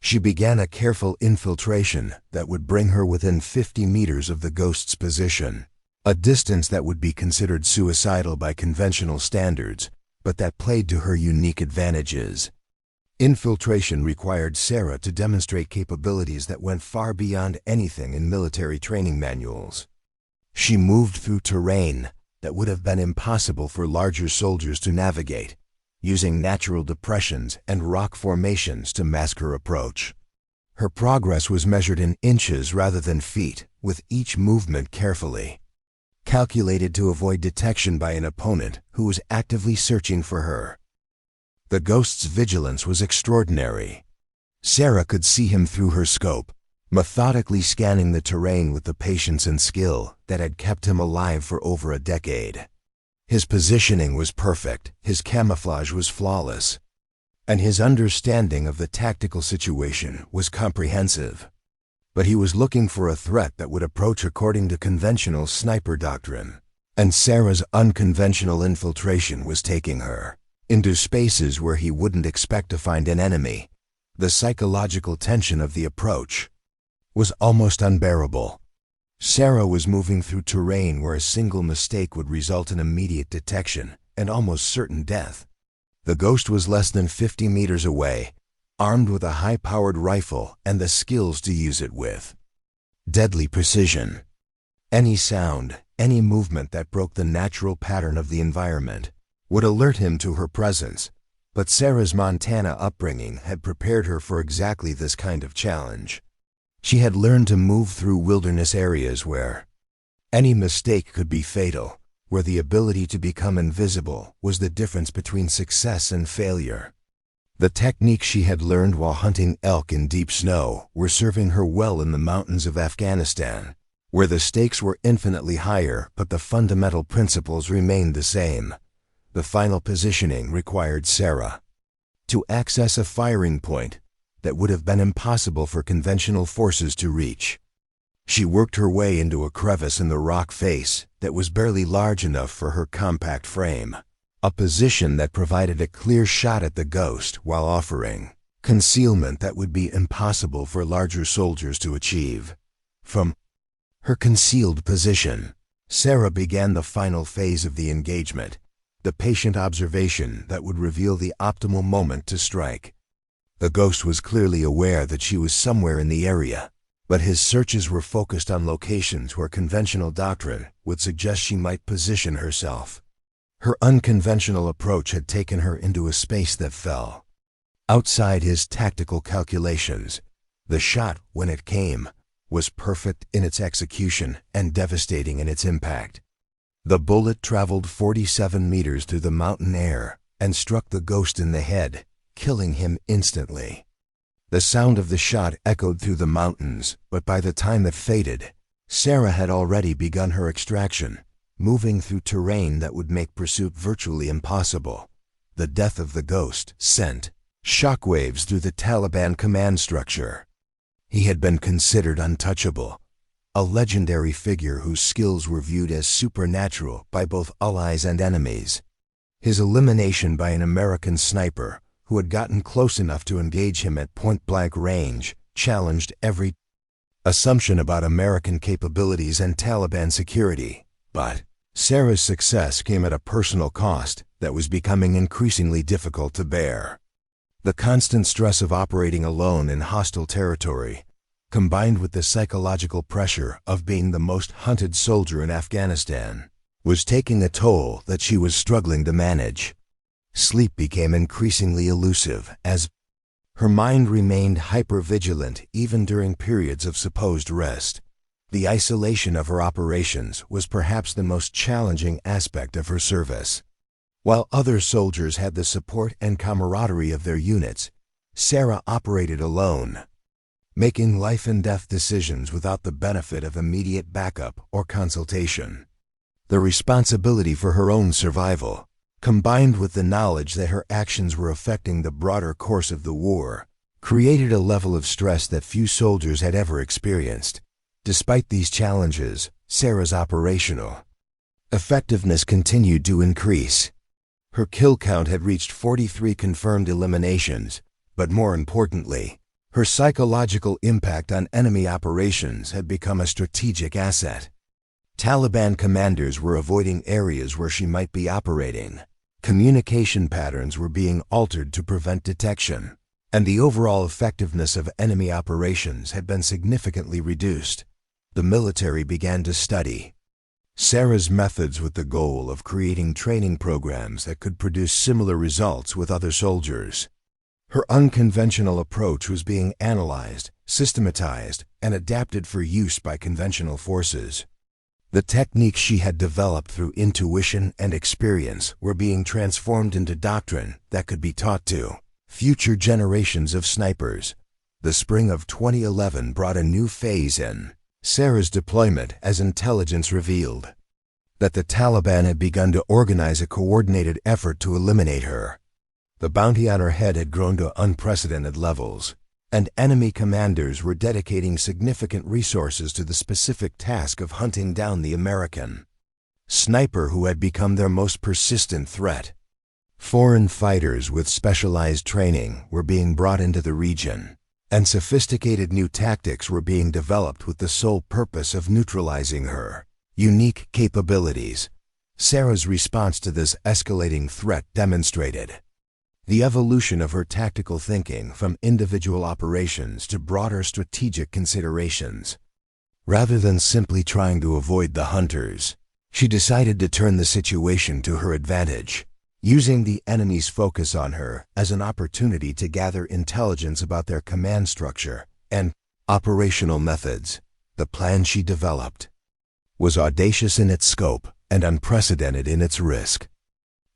She began a careful infiltration that would bring her within 50 meters of the ghost's position, a distance that would be considered suicidal by conventional standards, but that played to her unique advantages. Infiltration required Sarah to demonstrate capabilities that went far beyond anything in military training manuals. She moved through terrain that would have been impossible for larger soldiers to navigate, using natural depressions and rock formations to mask her approach. Her progress was measured in inches rather than feet, with each movement carefully calculated to avoid detection by an opponent who was actively searching for her. The ghost's vigilance was extraordinary. Sarah could see him through her scope, methodically scanning the terrain with the patience and skill that had kept him alive for over a decade. His positioning was perfect, his camouflage was flawless, and his understanding of the tactical situation was comprehensive. But he was looking for a threat that would approach according to conventional sniper doctrine, and Sarah's unconventional infiltration was taking her into spaces where he wouldn't expect to find an enemy. The psychological tension of the approach was almost unbearable. Sarah was moving through terrain where a single mistake would result in immediate detection and almost certain death. The ghost was less than 50 meters away, armed with a high-powered rifle and the skills to use it with deadly precision. Any sound, any movement that broke the natural pattern of the environment would alert him to her presence, but Sarah's Montana upbringing had prepared her for exactly this kind of challenge. She had learned to move through wilderness areas where any mistake could be fatal, where the ability to become invisible was the difference between success and failure. The techniques she had learned while hunting elk in deep snow were serving her well in the mountains of Afghanistan, where the stakes were infinitely higher but the fundamental principles remained the same. The final positioning required Sarah to access a firing point that would have been impossible for conventional forces to reach. She worked her way into a crevice in the rock face that was barely large enough for her compact frame, a position that provided a clear shot at the ghost while offering concealment that would be impossible for larger soldiers to achieve. From her concealed position, Sarah began the final phase of the engagement, the patient observation that would reveal the optimal moment to strike. The ghost was clearly aware that she was somewhere in the area, But his searches were focused on locations where conventional doctrine would suggest she might position herself. Her unconventional approach had taken her into a space that fell outside his tactical calculations. The shot, when it came, was perfect in its execution and devastating in its impact. The bullet traveled 47 meters through the mountain air and struck the ghost in the head, killing him instantly. The sound of the shot echoed through the mountains, but by the time it faded, Sarah had already begun her extraction, moving through terrain that would make pursuit virtually impossible. The death of the ghost sent shockwaves through the Taliban command structure. He had been considered untouchable, a legendary figure whose skills were viewed as supernatural by both allies and enemies. His elimination by an American sniper who had gotten close enough to engage him at point-blank range challenged every assumption about American capabilities and Taliban security. But Sarah's success came at a personal cost that was becoming increasingly difficult to bear. The constant stress of operating alone in hostile territory, combined with the psychological pressure of being the most hunted soldier in Afghanistan, was taking a toll that she was struggling to manage. Sleep became increasingly elusive as her mind remained hyper-vigilant even during periods of supposed rest. The isolation of her operations was perhaps the most challenging aspect of her service. While other soldiers had the support and camaraderie of their units, Sarah operated alone, making life-and-death decisions without the benefit of immediate backup or consultation. The responsibility for her own survival, combined with the knowledge that her actions were affecting the broader course of the war, created a level of stress that few soldiers had ever experienced. Despite these challenges, Sarah's operational effectiveness continued to increase. Her kill count had reached 43 confirmed eliminations, but more importantly, her psychological impact on enemy operations had become a strategic asset. Taliban commanders were avoiding areas where she might be operating. Communication patterns were being altered to prevent detection, and the overall effectiveness of enemy operations had been significantly reduced. The military began to study Sarah's methods with the goal of creating training programs that could produce similar results with other soldiers. Her unconventional approach was being analyzed, systematized, and adapted for use by conventional forces. The techniques she had developed through intuition and experience were being transformed into doctrine that could be taught to future generations of snipers. The spring of 2011 brought a new phase in Sarah's deployment as intelligence revealed that the Taliban had begun to organize a coordinated effort to eliminate her. The bounty on her head had grown to unprecedented levels, and enemy commanders were dedicating significant resources to the specific task of hunting down the American sniper who had become their most persistent threat. Foreign fighters with specialized training were being brought into the region, and sophisticated new tactics were being developed with the sole purpose of neutralizing her unique capabilities. Sarah's response to this escalating threat demonstrated the evolution of her tactical thinking from individual operations to broader strategic considerations. Rather than simply trying to avoid the hunters, she decided to turn the situation to her advantage, using the enemy's focus on her as an opportunity to gather intelligence about their command structure and operational methods. The plan she developed was audacious in its scope and unprecedented in its risk.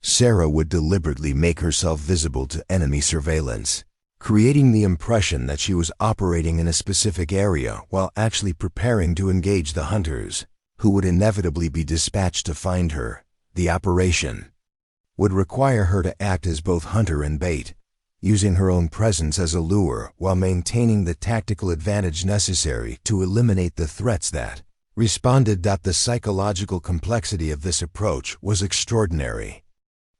Sarah would deliberately make herself visible to enemy surveillance, creating the impression that she was operating in a specific area while actually preparing to engage the hunters, who would inevitably be dispatched to find her. The operation would require her to act as both hunter and bait, using her own presence as a lure while maintaining the tactical advantage necessary to eliminate the threats that responded. The psychological complexity of this approach was extraordinary.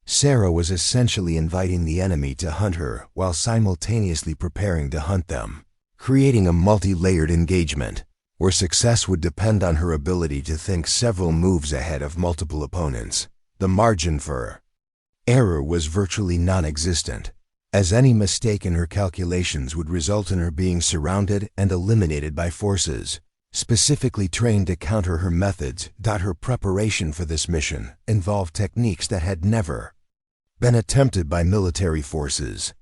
Sarah was essentially inviting the enemy to hunt her while simultaneously preparing to hunt them, creating a multi-layered engagement where success would depend on her ability to think several moves ahead of multiple opponents. The margin for error was virtually non-existent. as any mistake in her calculations would result in her being surrounded and eliminated by forces specifically trained to counter her methods. Her preparation for this mission involved techniques that had never been attempted by military forces.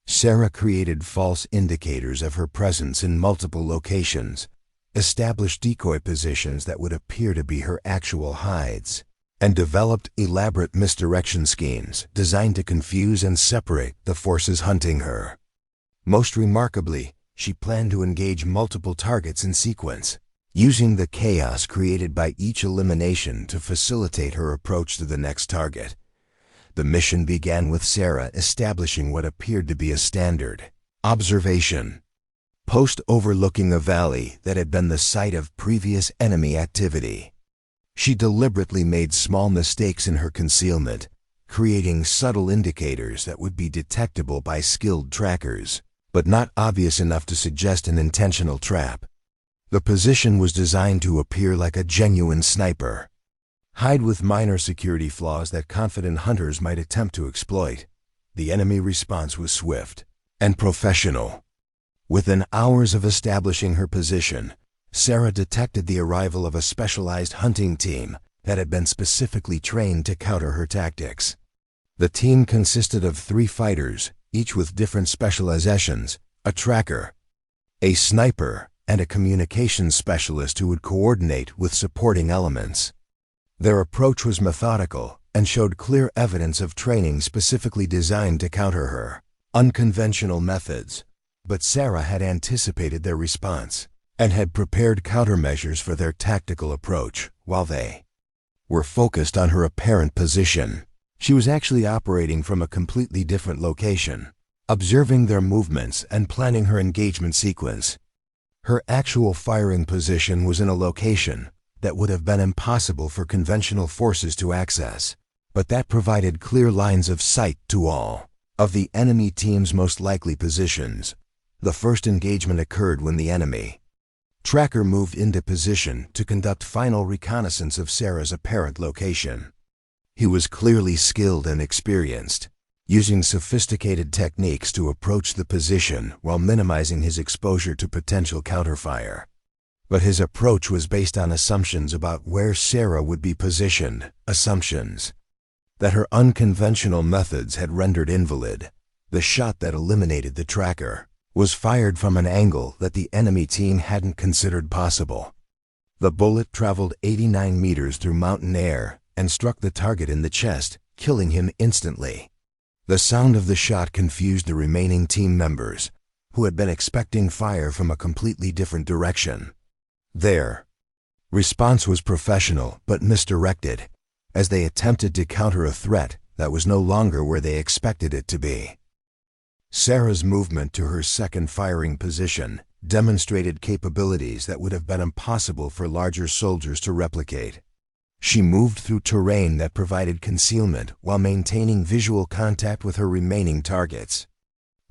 Sarah created false indicators of her presence in multiple locations, established decoy positions that would appear to be her actual hides, and developed elaborate misdirection schemes designed to confuse and separate the forces hunting her. Most remarkably, she planned to engage multiple targets in sequence, using the chaos created by each elimination to facilitate her approach to the next target. The mission began with Sarah establishing what appeared to be a standard observation post overlooking a valley that had been the site of previous enemy activity. She deliberately made small mistakes in her concealment, creating subtle indicators that would be detectable by skilled trackers, but not obvious enough to suggest an intentional trap. The position was designed to appear like a genuine sniper hide with minor security flaws that confident hunters might attempt to exploit. The enemy response was swift and professional. Within hours of establishing her position, Sarah detected the arrival of a specialized hunting team that had been specifically trained to counter her tactics. The team consisted of 3 fighters, each with different specializations: a tracker, a sniper, and a communications specialist who would coordinate with supporting elements. Their approach was methodical and showed clear evidence of training specifically designed to counter her unconventional methods. But Sarah had anticipated their response and had prepared countermeasures for their tactical approach. While they were focused on her apparent position, she was actually operating from a completely different location, observing their movements and planning her engagement sequence. Her actual firing position was in a location that would have been impossible for conventional forces to access, but that provided clear lines of sight to all of the enemy team's most likely positions. The first engagement occurred when the enemy tracker moved into position to conduct final reconnaissance of Sarah's apparent location. He was clearly skilled and experienced, using sophisticated techniques to approach the position while minimizing his exposure to potential counterfire. But his approach was based on assumptions about where Sarah would be positioned, assumptions that her unconventional methods had rendered invalid. The shot that eliminated the tracker was fired from an angle that the enemy team hadn't considered possible. The bullet traveled 89 meters through mountain air and struck the target in the chest, killing him instantly. The sound of the shot confused the remaining team members, who had been expecting fire from a completely different direction. Their response was professional but misdirected, as they attempted to counter a threat that was no longer where they expected it to be. Sarah's movement to her second firing position demonstrated capabilities that would have been impossible for larger soldiers to replicate. She moved through terrain that provided concealment while maintaining visual contact with her remaining targets.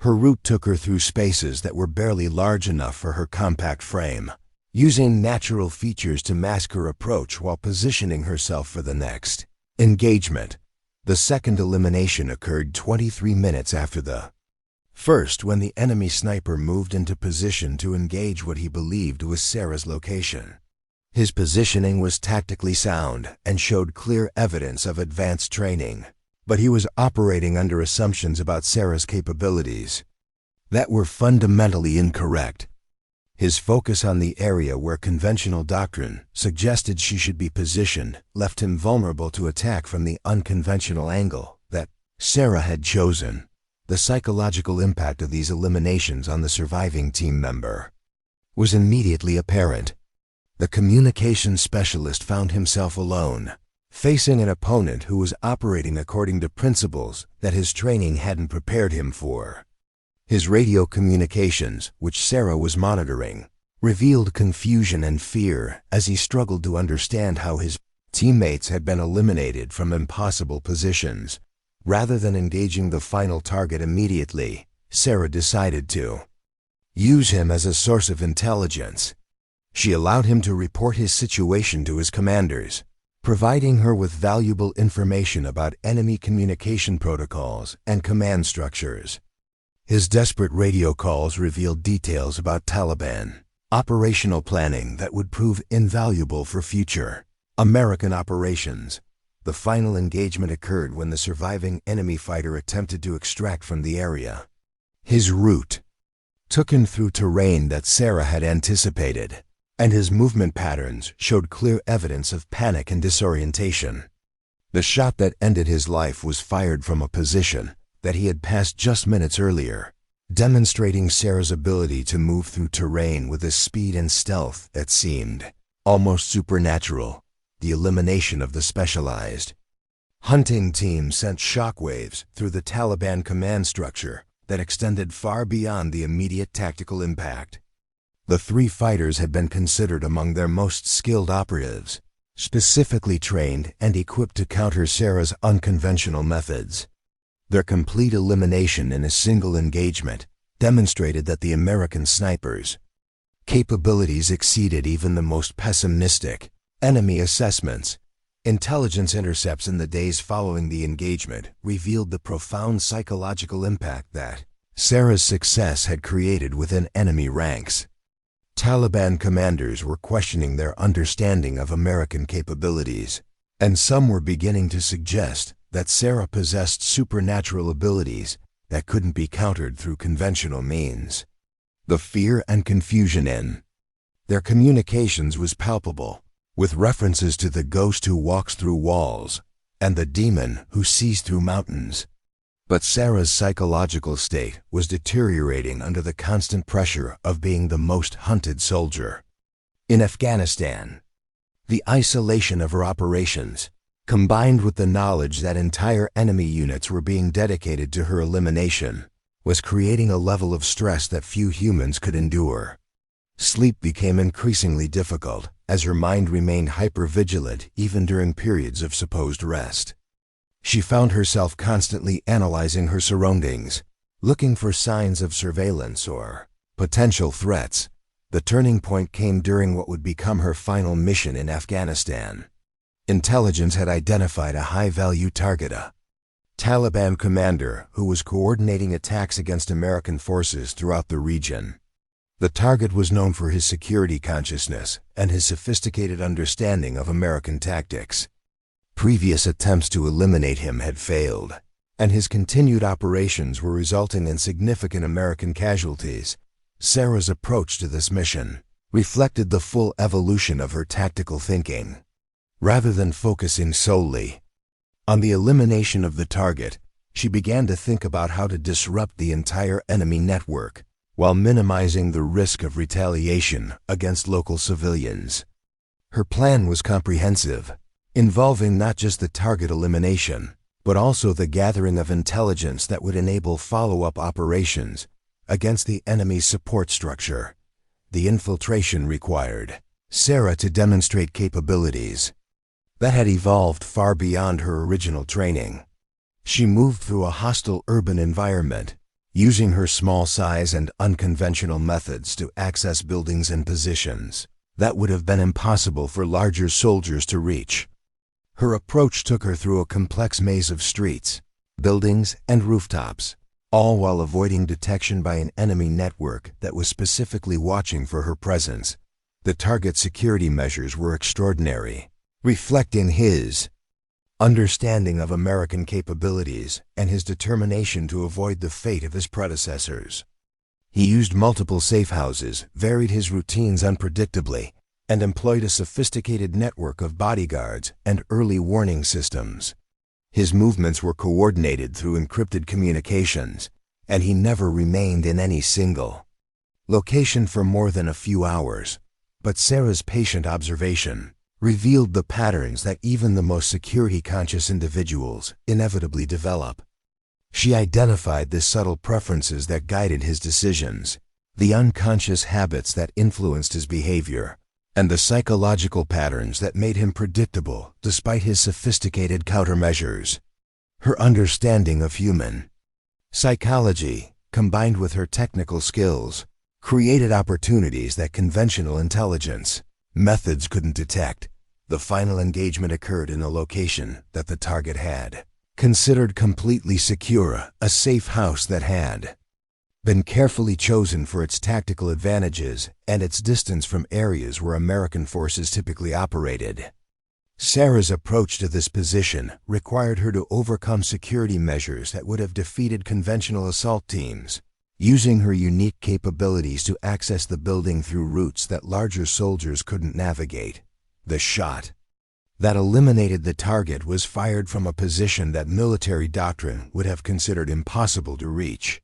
Her route took her through spaces that were barely large enough for her compact frame, using natural features to mask her approach while positioning herself for the next engagement. The second elimination occurred 23 minutes after the first, when the enemy sniper moved into position to engage what he believed was Sarah's location. His positioning was tactically sound and showed clear evidence of advanced training, but he was operating under assumptions about Sarah's capabilities that were fundamentally incorrect. His focus on the area where conventional doctrine suggested she should be positioned left him vulnerable to attack from the unconventional angle that Sarah had chosen. The psychological impact of these eliminations on the surviving team member was immediately apparent. The communications specialist found himself alone, facing an opponent who was operating according to principles that his training hadn't prepared him for. His radio communications, which Sarah was monitoring, revealed confusion and fear as he struggled to understand how his teammates had been eliminated from impossible positions. Rather than engaging the final target immediately, Sarah decided to use him as a source of intelligence. She allowed him to report his situation to his commanders, providing her with valuable information about enemy communication protocols and command structures. His desperate radio calls revealed details about Taliban operational planning that would prove invaluable for future American operations. The final engagement occurred when the surviving enemy fighter attempted to extract from the area. His route took him through terrain that Sarah had anticipated, and his movement patterns showed clear evidence of panic and disorientation. The shot that ended his life was fired from a position that he had passed just minutes earlier, demonstrating Sarah's ability to move through terrain with a speed and stealth that seemed almost supernatural. The elimination of the specialized hunting team sent shockwaves through the Taliban command structure that extended far beyond the immediate tactical impact. The three fighters had been considered among their most skilled operatives, specifically trained and equipped to counter Sarah's unconventional methods. Their complete elimination in a single engagement demonstrated that the American snipers' capabilities exceeded even the most pessimistic enemy assessments. Intelligence intercepts in the days following the engagement revealed the profound psychological impact that Sarah's success had created within enemy ranks. Taliban commanders were questioning their understanding of American capabilities, and some were beginning to suggest that Sarah possessed supernatural abilities that couldn't be countered through conventional means. The fear and confusion in their communications was palpable, with references to the ghost who walks through walls and the demon who sees through mountains. But Sarah's psychological state was deteriorating under the constant pressure of being the most hunted soldier in Afghanistan. The isolation of her operations, combined with the knowledge that entire enemy units were being dedicated to her elimination, was creating a level of stress that few humans could endure. Sleep became increasingly difficult as her mind remained hypervigilant even during periods of supposed rest. She found herself constantly analyzing her surroundings, looking for signs of surveillance or potential threats. The turning point came during what would become her final mission in Afghanistan. Intelligence had identified a high-value target, a Taliban commander who was coordinating attacks against American forces throughout the region. The target was known for his security consciousness and his sophisticated understanding of American tactics. Previous attempts to eliminate him had failed, and his continued operations were resulting in significant American casualties. Sarah's approach to this mission reflected the full evolution of her tactical thinking. Rather than focusing solely on the elimination of the target, she began to think about how to disrupt the entire enemy network while minimizing the risk of retaliation against local civilians. Her plan was comprehensive, involving not just the target elimination, but also the gathering of intelligence that would enable follow-up operations against the enemy's support structure. The infiltration required Sarah to demonstrate capabilities that had evolved far beyond her original training. She moved through a hostile urban environment, using her small size and unconventional methods to access buildings and positions that would have been impossible for larger soldiers to reach. Her approach took her through a complex maze of streets, buildings, and rooftops, all while avoiding detection by an enemy network that was specifically watching for her presence. The target's security measures were extraordinary, reflecting his understanding of American capabilities and his determination to avoid the fate of his predecessors. He used multiple safe houses, varied his routines unpredictably, and employed a sophisticated network of bodyguards and early warning systems. His movements were coordinated through encrypted communications, and he never remained in any single location for more than a few hours. But Sarah's patient observation revealed the patterns that even the most security-conscious individuals inevitably develop. She identified the subtle preferences that guided his decisions, the unconscious habits that influenced his behavior, and the psychological patterns that made him predictable despite his sophisticated countermeasures. Her understanding of human psychology, combined with her technical skills, created opportunities that conventional intelligence methods couldn't detect. The final engagement occurred in a location that the target had considered completely secure, a safe house that had been carefully chosen for its tactical advantages and its distance from areas where American forces typically operated. Sarah's approach to this position required her to overcome security measures that would have defeated conventional assault teams, using her unique capabilities to access the building through routes that larger soldiers couldn't navigate. The shot that eliminated the target was fired from a position that military doctrine would have considered impossible to reach.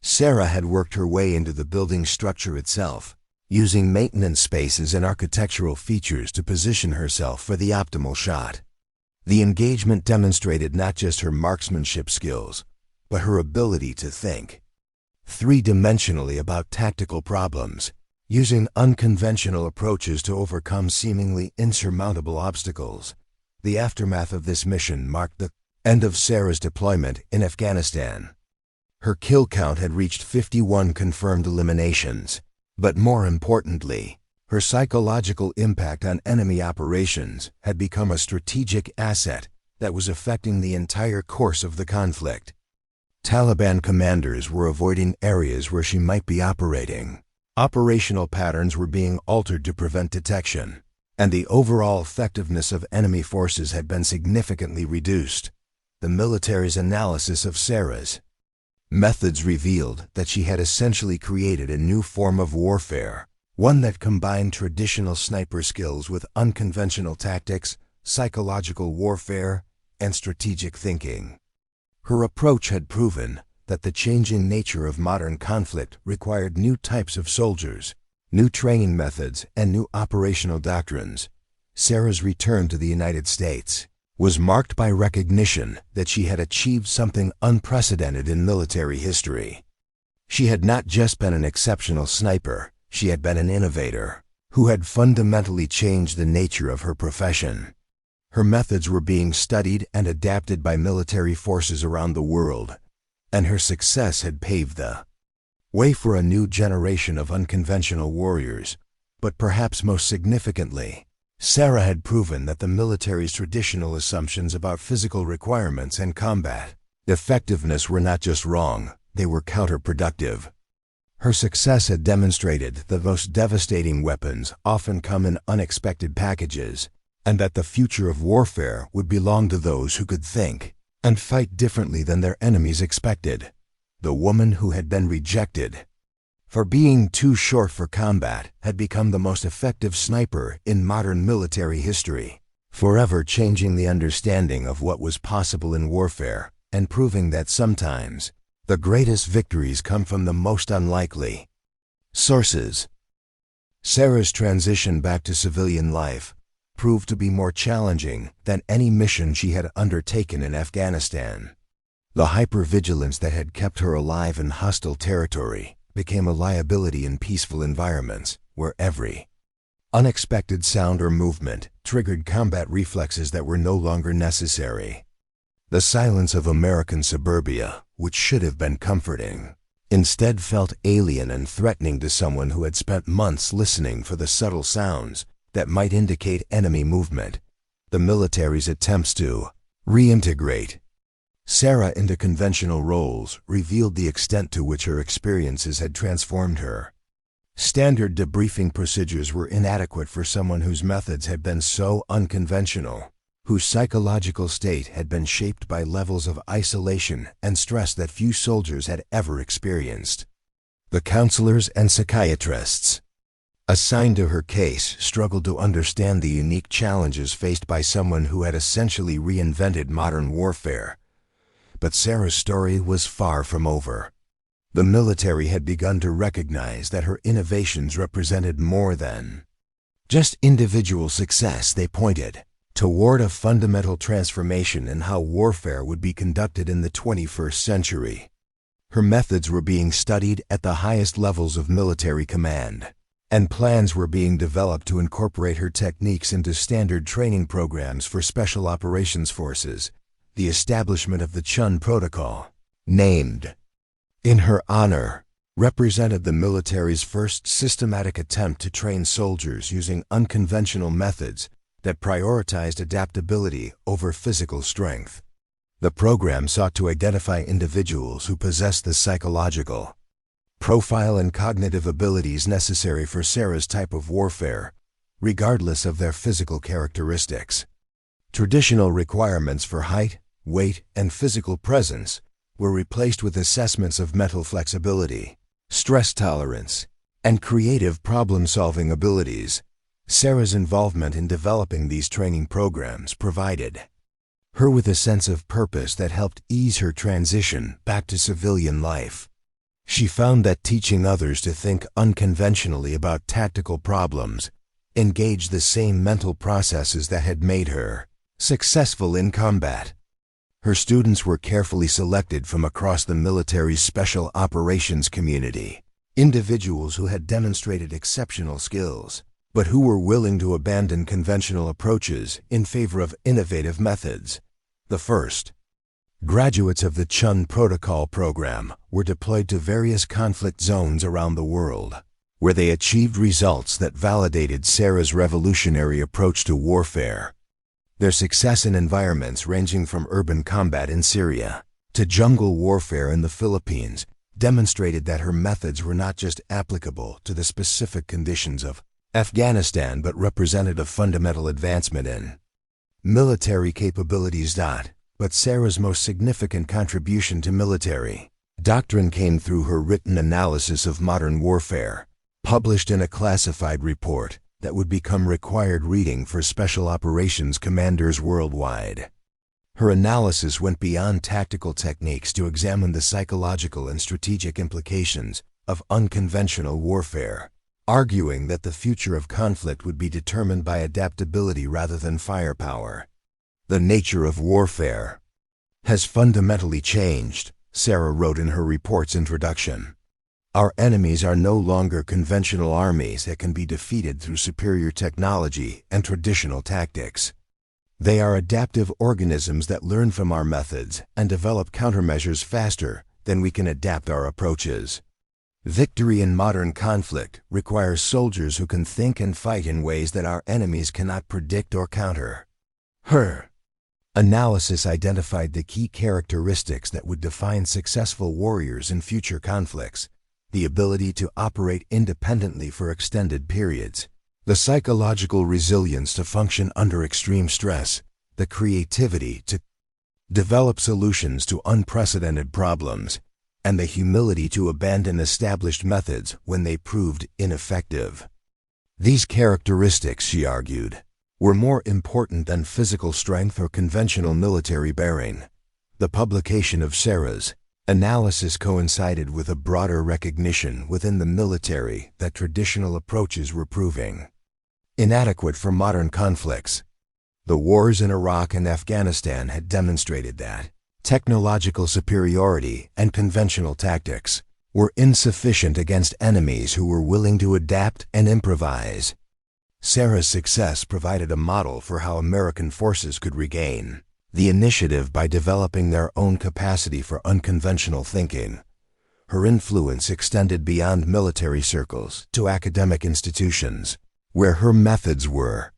Sarah had worked her way into the building structure itself, using maintenance spaces and architectural features to position herself for the optimal shot. The engagement demonstrated not just her marksmanship skills, but her ability to think three-dimensionally about tactical problems, using unconventional approaches to overcome seemingly insurmountable obstacles. The aftermath of this mission marked the end of Sarah's deployment in Afghanistan. Her kill count had reached 51 confirmed eliminations, but more importantly, her psychological impact on enemy operations had become a strategic asset that was affecting the entire course of the conflict. Taliban commanders were avoiding areas where she might be operating. Operational patterns were being altered to prevent detection, and the overall effectiveness of enemy forces had been significantly reduced. The military's analysis of Sarah's methods revealed that she had essentially created a new form of warfare, one that combined traditional sniper skills with unconventional tactics, psychological warfare, and strategic thinking. Her approach had proven that the changing nature of modern conflict required new types of soldiers, new training methods, and new operational doctrines. Sarah's return to the United States was marked by recognition that she had achieved something unprecedented in military history. She had not just been an exceptional sniper, she had been an innovator who had fundamentally changed the nature of her profession. Her methods were being studied and adapted by military forces around the world, and her success had paved the way for a new generation of unconventional warriors. But perhaps most significantly, Sarah had proven that the military's traditional assumptions about physical requirements and combat effectiveness were not just wrong, they were counterproductive. Her success had demonstrated that the most devastating weapons often come in unexpected packages, and that the future of warfare would belong to those who could think and fight differently than their enemies expected. The woman who had been rejected for being too short for combat had become the most effective sniper in modern military history, forever changing the understanding of what was possible in warfare and proving that sometimes the greatest victories come from the most unlikely sources. Sarah's transition back to civilian life proved to be more challenging than any mission she had undertaken in Afghanistan. The hypervigilance that had kept her alive in hostile territory became a liability in peaceful environments, where every unexpected sound or movement triggered combat reflexes that were no longer necessary. The silence of American suburbia, which should have been comforting, instead felt alien and threatening to someone who had spent months listening for the subtle sounds that might indicate enemy movement. The military's attempts to reintegrate Sarah into conventional roles revealed the extent to which her experiences had transformed her. Standard debriefing procedures were inadequate for someone whose methods had been so unconventional, whose psychological state had been shaped by levels of isolation and stress that few soldiers had ever experienced. The counselors and psychiatrists assigned to her case struggled to understand the unique challenges faced by someone who had essentially reinvented modern warfare. But Sarah's story was far from over. The military had begun to recognize that her innovations represented more than just individual success. They pointed toward a fundamental transformation in how warfare would be conducted in the 21st century. Her methods were being studied at the highest levels of military command, and plans were being developed to incorporate her techniques into standard training programs for Special Operations Forces. The establishment of the Chun Protocol, named in her honor, represented the military's first systematic attempt to train soldiers using unconventional methods that prioritized adaptability over physical strength. The program sought to identify individuals who possessed the psychological profile and cognitive abilities necessary for Sarah's type of warfare, regardless of their physical characteristics. Traditional requirements for height, weight, and physical presence were replaced with assessments of mental flexibility, stress tolerance, and creative problem-solving abilities. Sarah's involvement in developing these training programs provided her with a sense of purpose that helped ease her transition back to civilian life. She found that teaching others to think unconventionally about tactical problems engaged the same mental processes that had made her successful in combat. Her students were carefully selected from across the military's special operations community, individuals who had demonstrated exceptional skills, but who were willing to abandon conventional approaches in favor of innovative methods. The first graduates of the Chun Protocol program were deployed to various conflict zones around the world, where they achieved results that validated Sarah's revolutionary approach to warfare. Their success in environments ranging from urban combat in Syria to jungle warfare in the Philippines demonstrated that her methods were not just applicable to the specific conditions of Afghanistan but represented a fundamental advancement in military capabilities. But Sarah's most significant contribution to military doctrine came through her written analysis of modern warfare, published in a classified report that would become required reading for special operations commanders worldwide. Her analysis went beyond tactical techniques to examine the psychological and strategic implications of unconventional warfare, arguing that the future of conflict would be determined by adaptability rather than firepower. The nature of warfare has fundamentally changed, Sarah wrote in her report's introduction. Our enemies are no longer conventional armies that can be defeated through superior technology and traditional tactics. They are adaptive organisms that learn from our methods and develop countermeasures faster than we can adapt our approaches. Victory in modern conflict requires soldiers who can think and fight in ways that our enemies cannot predict or counter. Her analysis identified the key characteristics that would define successful warriors in future conflicts: the ability to operate independently for extended periods, the psychological resilience to function under extreme stress, the creativity to develop solutions to unprecedented problems, and the humility to abandon established methods when they proved ineffective. These characteristics, she argued, were more important than physical strength or conventional military bearing. The publication of Sarah's analysis coincided with a broader recognition within the military that traditional approaches were proving inadequate for modern conflicts. The wars in Iraq and Afghanistan had demonstrated that technological superiority and conventional tactics were insufficient against enemies who were willing to adapt and improvise. Sarah's success provided a model for how American forces could regain the initiative by developing their own capacity for unconventional thinking. Her influence extended beyond military circles to academic institutions, where her methods were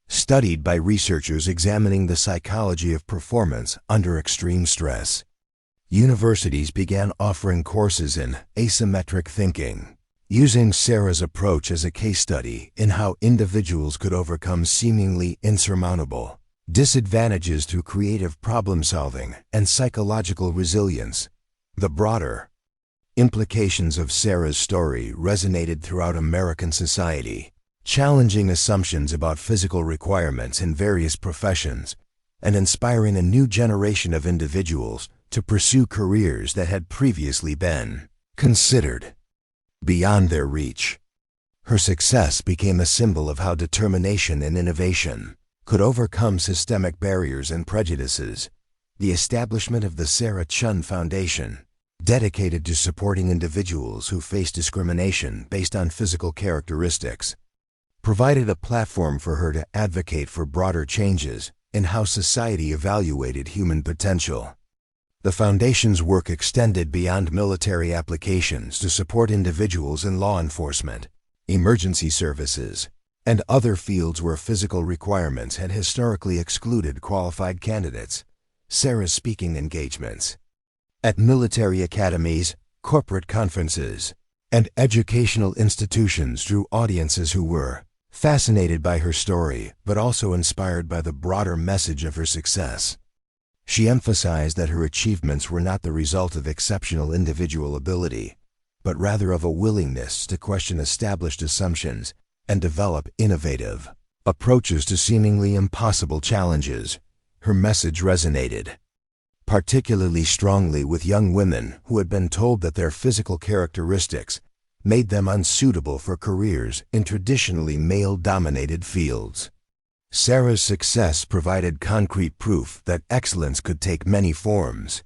studied by researchers examining the psychology of performance under extreme stress. Universities began offering courses in asymmetric thinking, using Sarah's approach as a case study in how individuals could overcome seemingly insurmountable disadvantages through creative problem-solving and psychological resilience. The broader implications of Sarah's story resonated throughout American society, challenging assumptions about physical requirements in various professions and inspiring a new generation of individuals to pursue careers that had previously been considered beyond their reach. Her success became a symbol of how determination and innovation could overcome systemic barriers and prejudices. The establishment of the Sarah Chen Foundation, dedicated to supporting individuals who face discrimination based on physical characteristics, provided a platform for her to advocate for broader changes in how society evaluated human potential. The Foundation's work extended beyond military applications to support individuals in law enforcement, emergency services, and other fields where physical requirements had historically excluded qualified candidates. Sarah's speaking engagements at military academies, corporate conferences, and educational institutions drew audiences who were fascinated by her story, but also inspired by the broader message of her success. She emphasized that her achievements were not the result of exceptional individual ability, but rather of a willingness to question established assumptions and develop innovative approaches to seemingly impossible challenges. Her message resonated particularly strongly with young women who had been told that their physical characteristics made them unsuitable for careers in traditionally male-dominated fields. Sarah's success provided concrete proof that excellence could take many forms,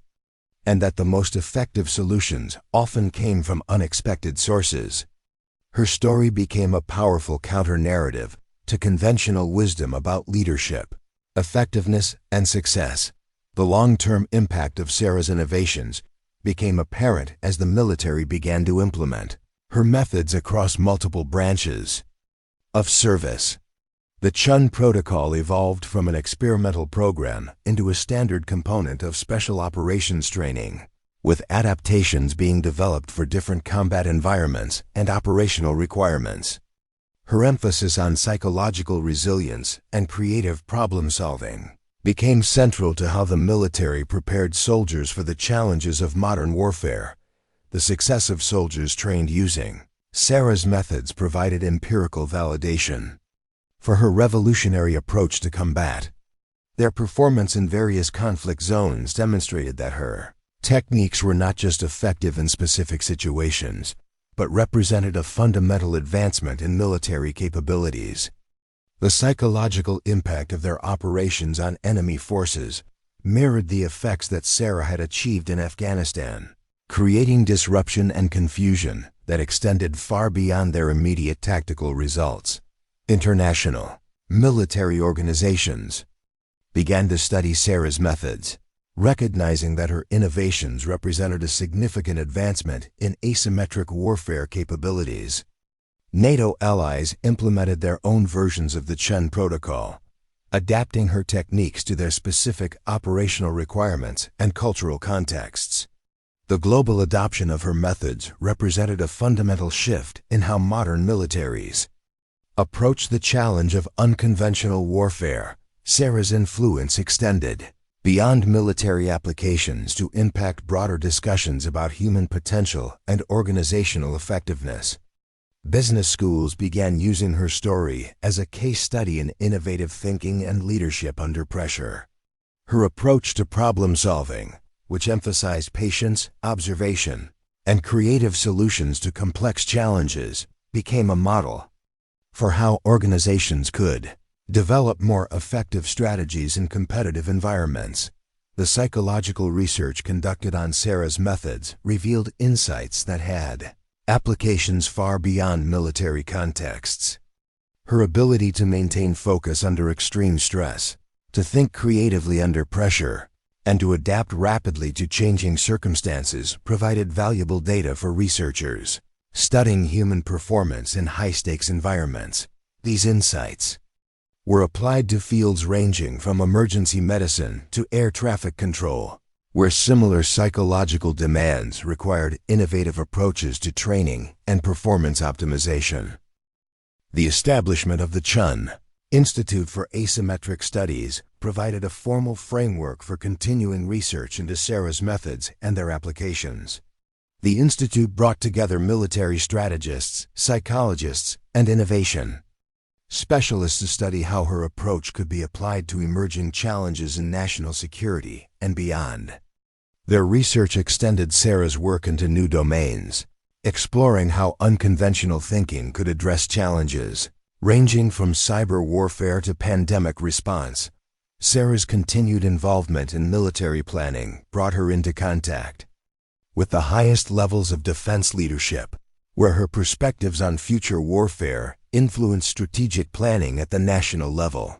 and that the most effective solutions often came from unexpected sources. Her story became a powerful counter-narrative to conventional wisdom about leadership, effectiveness, and success. The long-term impact of Sarah's innovations became apparent as the military began to implement her methods across multiple branches of service. The Chun Protocol evolved from an experimental program into a standard component of special operations training, with adaptations being developed for different combat environments and operational requirements. Her emphasis on psychological resilience and creative problem-solving became central to how the military prepared soldiers for the challenges of modern warfare. The success of soldiers trained using Sarah's methods provided empirical validation for her revolutionary approach to combat. Their performance in various conflict zones demonstrated that her techniques were not just effective in specific situations, but represented a fundamental advancement in military capabilities. The psychological impact of their operations on enemy forces mirrored the effects that Sarah had achieved in Afghanistan, creating disruption and confusion that extended far beyond their immediate tactical results. International military organizations began to study Sarah's methods, recognizing that her innovations represented a significant advancement in asymmetric warfare capabilities. NATO allies implemented their own versions of the Chun Protocol, adapting her techniques to their specific operational requirements and cultural contexts. The global adoption of her methods represented a fundamental shift in how modern militaries approach the challenge of unconventional warfare. Sarah's influence extended beyond military applications to impact broader discussions about human potential and organizational effectiveness. Business schools began using her story as a case study in innovative thinking and leadership under pressure. Her approach to problem solving, which emphasized patience, observation, and creative solutions to complex challenges, became a model for how organizations could develop more effective strategies in competitive environments. The psychological research conducted on Sarah's methods revealed insights that had applications far beyond military contexts. Her ability to maintain focus under extreme stress, to think creatively under pressure, and to adapt rapidly to changing circumstances provided valuable data for researchers studying human performance in high-stakes environments. These insights were applied to fields ranging from emergency medicine to air traffic control, where similar psychological demands required innovative approaches to training and performance optimization. The establishment of the Chun Institute for Asymmetric Studies provided a formal framework for continuing research into Sarah's methods and their applications. The institute brought together military strategists, psychologists, and innovation specialists to study how her approach could be applied to emerging challenges in national security and beyond. Their research extended Sarah's work into new domains, exploring how unconventional thinking could address challenges ranging from cyber warfare to pandemic response. Sarah's continued involvement in military planning brought her into contact with the highest levels of defense leadership, where her perspectives on future warfare influenced strategic planning at the national level.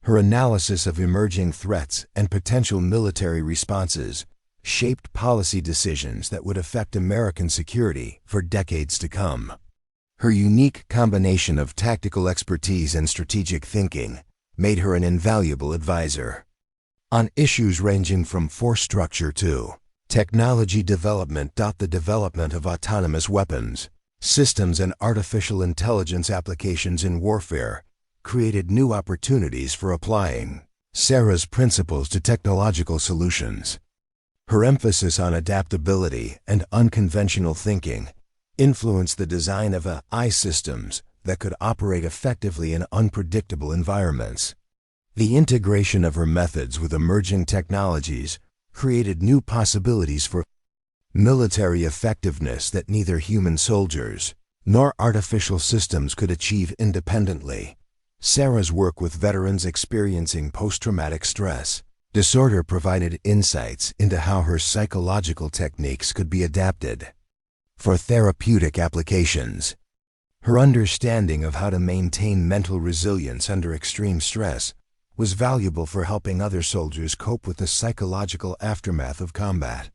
Her analysis of emerging threats and potential military responses shaped policy decisions that would affect American security for decades to come. Her unique combination of tactical expertise and strategic thinking made her an invaluable advisor on issues ranging from force structure to Technology development. The development of autonomous weapons, systems and artificial intelligence applications in warfare created new opportunities for applying Sarah's principles to technological solutions. Her emphasis on adaptability and unconventional thinking influenced the design of AI systems that could operate effectively in unpredictable environments. The integration of her methods with emerging technologies created new possibilities for military effectiveness that neither human soldiers nor artificial systems could achieve independently. Sarah's work with veterans experiencing post-traumatic stress disorder provided insights into how her psychological techniques could be adapted for therapeutic applications. Her understanding of how to maintain mental resilience under extreme stress was valuable for helping other soldiers cope with the psychological aftermath of combat.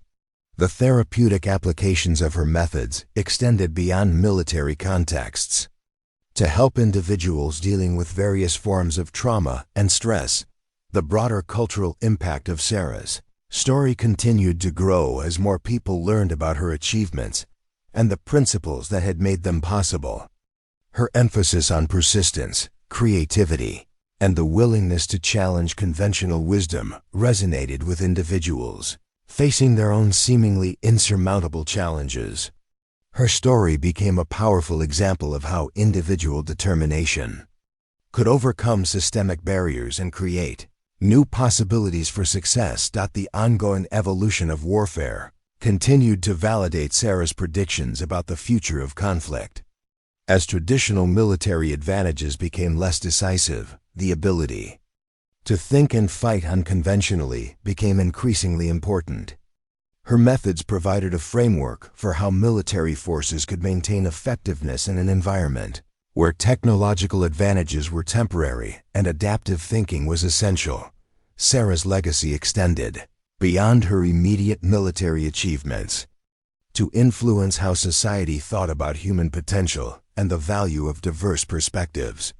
The therapeutic applications of her methods extended beyond military contexts. To help individuals dealing with various forms of trauma and stress, the broader cultural impact of Sarah's story continued to grow as more people learned about her achievements and the principles that had made them possible. Her emphasis on persistence, creativity, and the willingness to challenge conventional wisdom resonated with individuals facing their own seemingly insurmountable challenges. Her story became a powerful example of how individual determination could overcome systemic barriers and create new possibilities for success. The ongoing evolution of warfare continued to validate Sarah's predictions about the future of conflict. As traditional military advantages became less decisive, the ability to think and fight unconventionally became increasingly important. Her methods provided a framework for how military forces could maintain effectiveness in an environment where technological advantages were temporary and adaptive thinking was essential. Sarah's legacy extended beyond her immediate military achievements to influence how society thought about human potential and the value of diverse perspectives.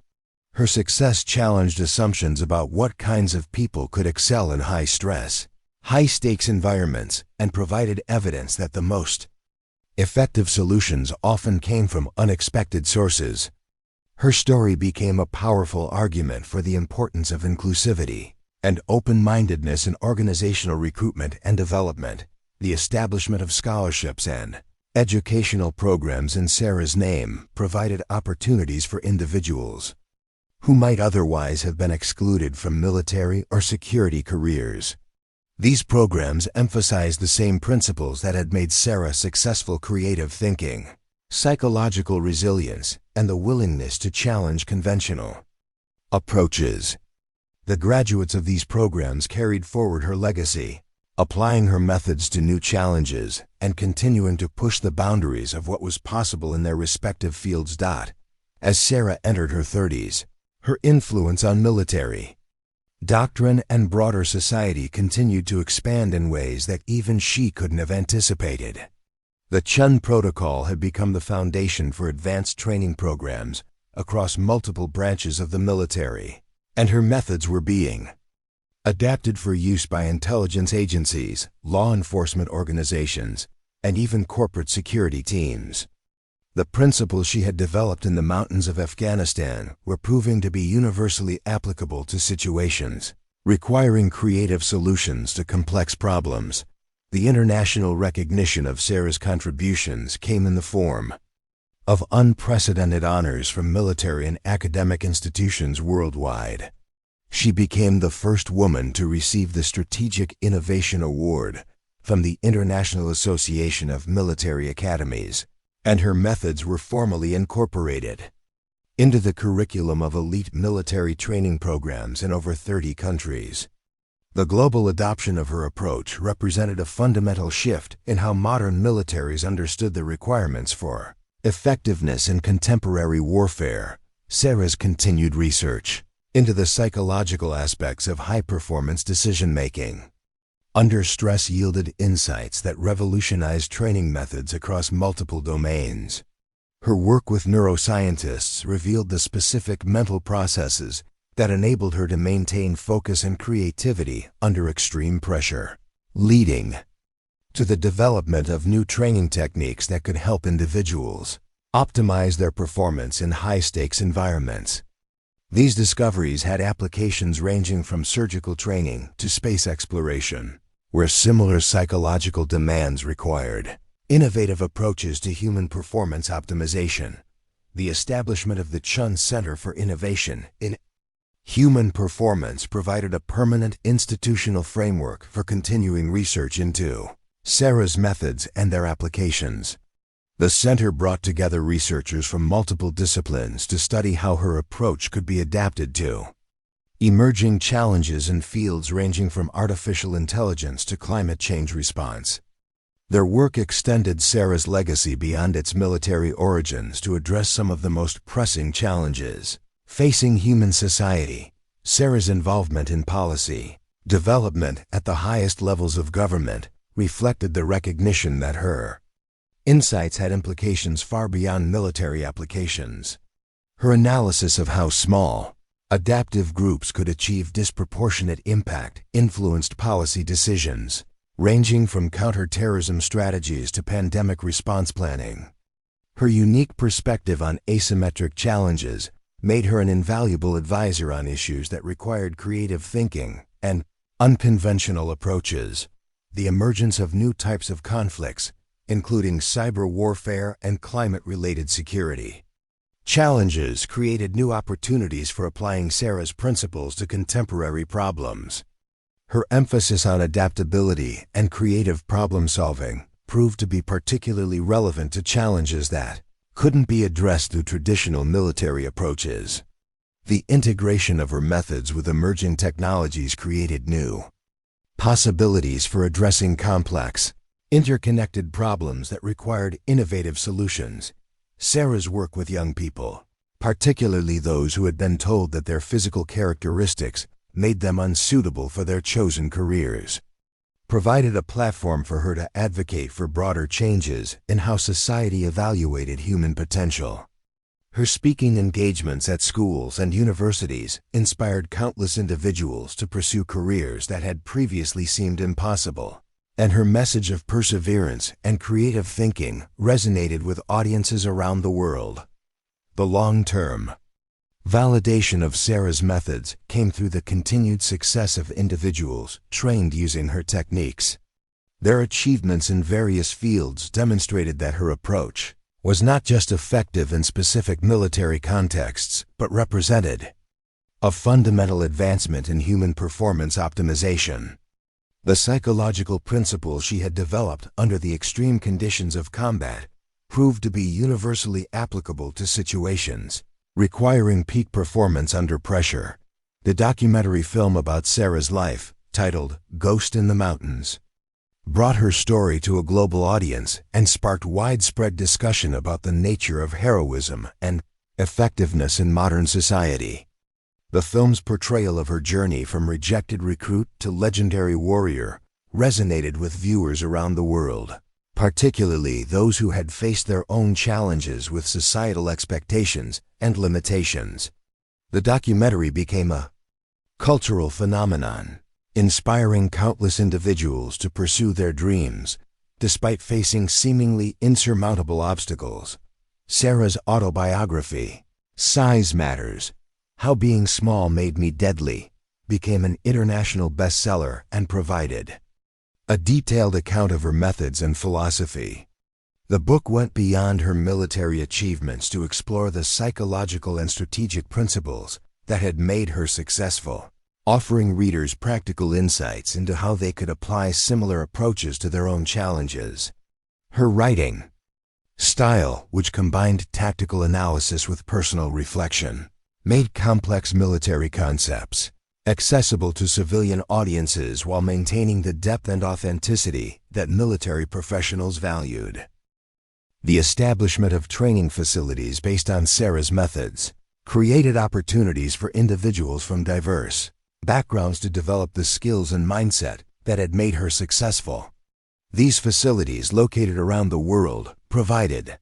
Her success challenged assumptions about what kinds of people could excel in high-stress, high-stakes environments and provided evidence that the most effective solutions often came from unexpected sources. Her story became a powerful argument for the importance of inclusivity and open-mindedness in organizational recruitment and development. The establishment of scholarships and educational programs in Sarah's name provided opportunities for individuals who might otherwise have been excluded from military or security careers. These programs emphasized the same principles that had made Sarah successful: creative thinking, psychological resilience, and the willingness to challenge conventional approaches. The graduates of these programs carried forward her legacy, applying her methods to new challenges and continuing to push the boundaries of what was possible in their respective fields. As Sarah entered her 30s, her influence on military doctrine and broader society continued to expand in ways that even she couldn't have anticipated. The Chen Protocol had become the foundation for advanced training programs across multiple branches of the military, and her methods were being adapted for use by intelligence agencies, law enforcement organizations, and even corporate security teams. The principles she had developed in the mountains of Afghanistan were proving to be universally applicable to situations requiring creative solutions to complex problems. The international recognition of Sarah's contributions came in the form of unprecedented honors from military and academic institutions worldwide. She became the first woman to receive the Strategic Innovation Award from the International Association of Military Academies, and her methods were formally incorporated into the curriculum of elite military training programs in over 30 countries. The global adoption of her approach represented a fundamental shift in how modern militaries understood the requirements for effectiveness in contemporary warfare. Sarah's continued research into the psychological aspects of high-performance decision-making under stress yielded insights that revolutionized training methods across multiple domains. Her work with neuroscientists revealed the specific mental processes that enabled her to maintain focus and creativity under extreme pressure, leading to the development of new training techniques that could help individuals optimize their performance in high-stakes environments. These discoveries had applications ranging from surgical training to space exploration, where similar psychological demands required innovative approaches to human performance optimization. The establishment of the Chen Center for Innovation in Human Performance provided a permanent institutional framework for continuing research into Sarah's methods and their applications. The center brought together researchers from multiple disciplines to study how her approach could be adapted to emerging challenges in fields ranging from artificial intelligence to climate change response. Their work extended Sarah's legacy beyond its military origins to address some of the most pressing challenges facing human society. Sarah's involvement in policy development at the highest levels of government reflected the recognition that her insights had implications far beyond military applications. Her analysis of how small, adaptive groups could achieve disproportionate impact influenced policy decisions, ranging from counterterrorism strategies to pandemic response planning. Her unique perspective on asymmetric challenges made her an invaluable advisor on issues that required creative thinking and unconventional approaches. The emergence of new types of conflicts, including cyber warfare and climate-related security challenges, created new opportunities for applying Sarah's principles to contemporary problems. Her emphasis on adaptability and creative problem-solving proved to be particularly relevant to challenges that couldn't be addressed through traditional military approaches. The integration of her methods with emerging technologies created new possibilities for addressing complex, interconnected problems that required innovative solutions. Sarah's work with young people, particularly those who had been told that their physical characteristics made them unsuitable for their chosen careers, provided a platform for her to advocate for broader changes in how society evaluated human potential. Her speaking engagements at schools and universities inspired countless individuals to pursue careers that had previously seemed impossible, and her message of perseverance and creative thinking resonated with audiences around the world. The long-term validation of Sarah's methods came through the continued success of individuals trained using her techniques. Their achievements in various fields demonstrated that her approach was not just effective in specific military contexts, but represented a fundamental advancement in human performance optimization. The psychological principles she had developed under the extreme conditions of combat proved to be universally applicable to situations requiring peak performance under pressure. The documentary film about Sarah's life, titled Ghost in the Mountains, brought her story to a global audience and sparked widespread discussion about the nature of heroism and effectiveness in modern society. The film's portrayal of her journey from rejected recruit to legendary warrior resonated with viewers around the world, particularly those who had faced their own challenges with societal expectations and limitations. The documentary became a cultural phenomenon, inspiring countless individuals to pursue their dreams, despite facing seemingly insurmountable obstacles. Sarah's autobiography, Size Matters: How Being Small Made Me Deadly, became an international bestseller and provided a detailed account of her methods and philosophy. The book went beyond her military achievements to explore the psychological and strategic principles that had made her successful, offering readers practical insights into how they could apply similar approaches to their own challenges. Her writing style, which combined tactical analysis with personal reflection, made complex military concepts accessible to civilian audiences while maintaining the depth and authenticity that military professionals valued. The establishment of training facilities based on Sarah's methods created opportunities for individuals from diverse backgrounds to develop the skills and mindset that had made her successful. These facilities, located around the world, provided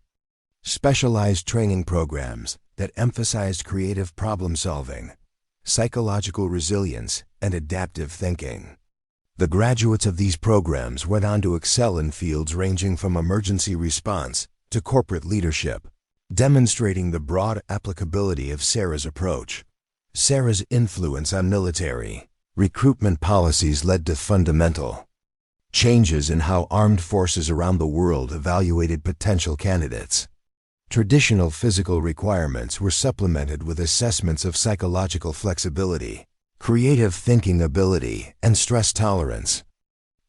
specialized training programs that emphasized creative problem-solving, psychological resilience, and adaptive thinking. The graduates of these programs went on to excel in fields ranging from emergency response to corporate leadership, demonstrating the broad applicability of Sarah's approach. Sarah's influence on military recruitment policies led to fundamental changes in how armed forces around the world evaluated potential candidates. Traditional physical requirements were supplemented with assessments of psychological flexibility, creative thinking ability, and stress tolerance.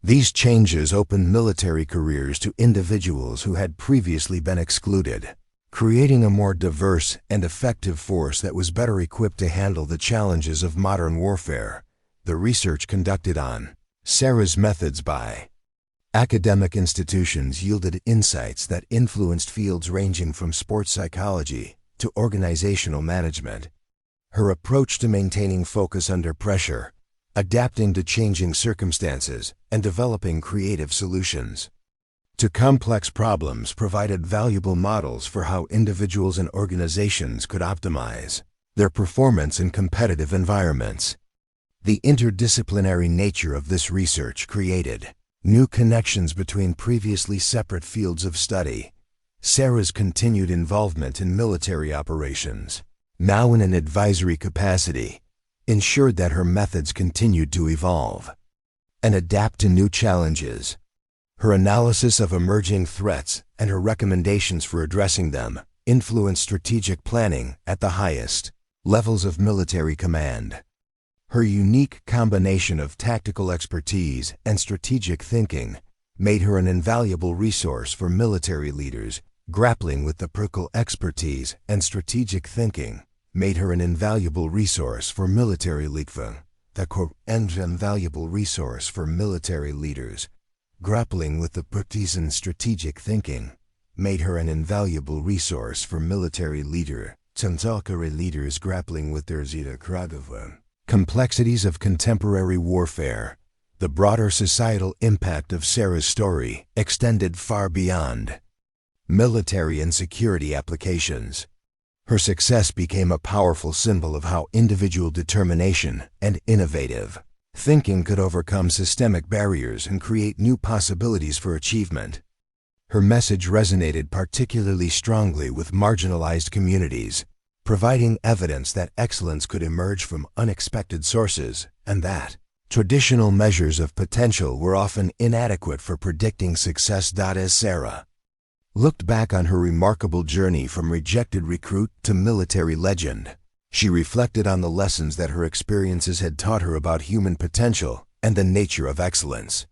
These changes opened military careers to individuals who had previously been excluded, creating a more diverse and effective force that was better equipped to handle the challenges of modern warfare. The research conducted on Sarah's methods by academic institutions yielded insights that influenced fields ranging from sports psychology to organizational management. Her approach to maintaining focus under pressure, adapting to changing circumstances, and developing creative solutions to complex problems provided valuable models for how individuals and organizations could optimize their performance in competitive environments. The interdisciplinary nature of this research created new connections between previously separate fields of study. Sarah's continued involvement in military operations, now in an advisory capacity, ensured that her methods continued to evolve and adapt to new challenges. Her analysis of emerging threats and her recommendations for addressing them influenced strategic planning at the highest levels of military command. Her unique combination of tactical expertise and strategic thinking made her an invaluable resource for military leaders grappling with the practical expertise and strategic thinking made her an invaluable resource for military leaders. Invaluable resource for military leaders grappling with the practice and strategic thinking made her an invaluable resource for military leaders grappling with their complexities of contemporary warfare. The broader societal impact of Sarah's story extended far beyond military and security applications. Her success became a powerful symbol of how individual determination and innovative thinking could overcome systemic barriers and create new possibilities for achievement. Her message resonated particularly strongly with marginalized communities, providing evidence that excellence could emerge from unexpected sources and that traditional measures of potential were often inadequate for predicting success. As Sarah looked back on her remarkable journey from rejected recruit to military legend, she reflected on the lessons that her experiences had taught her about human potential and the nature of excellence.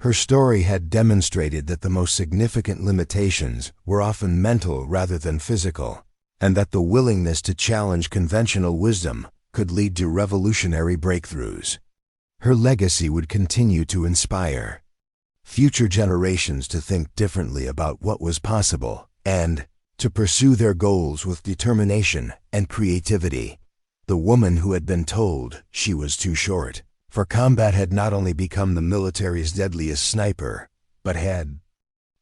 Her story had demonstrated that the most significant limitations were often mental rather than physical, and that the willingness to challenge conventional wisdom could lead to revolutionary breakthroughs. Her legacy would continue to inspire future generations to think differently about what was possible and to pursue their goals with determination and creativity. The woman who had been told she was too short for combat had not only become the military's deadliest sniper, but had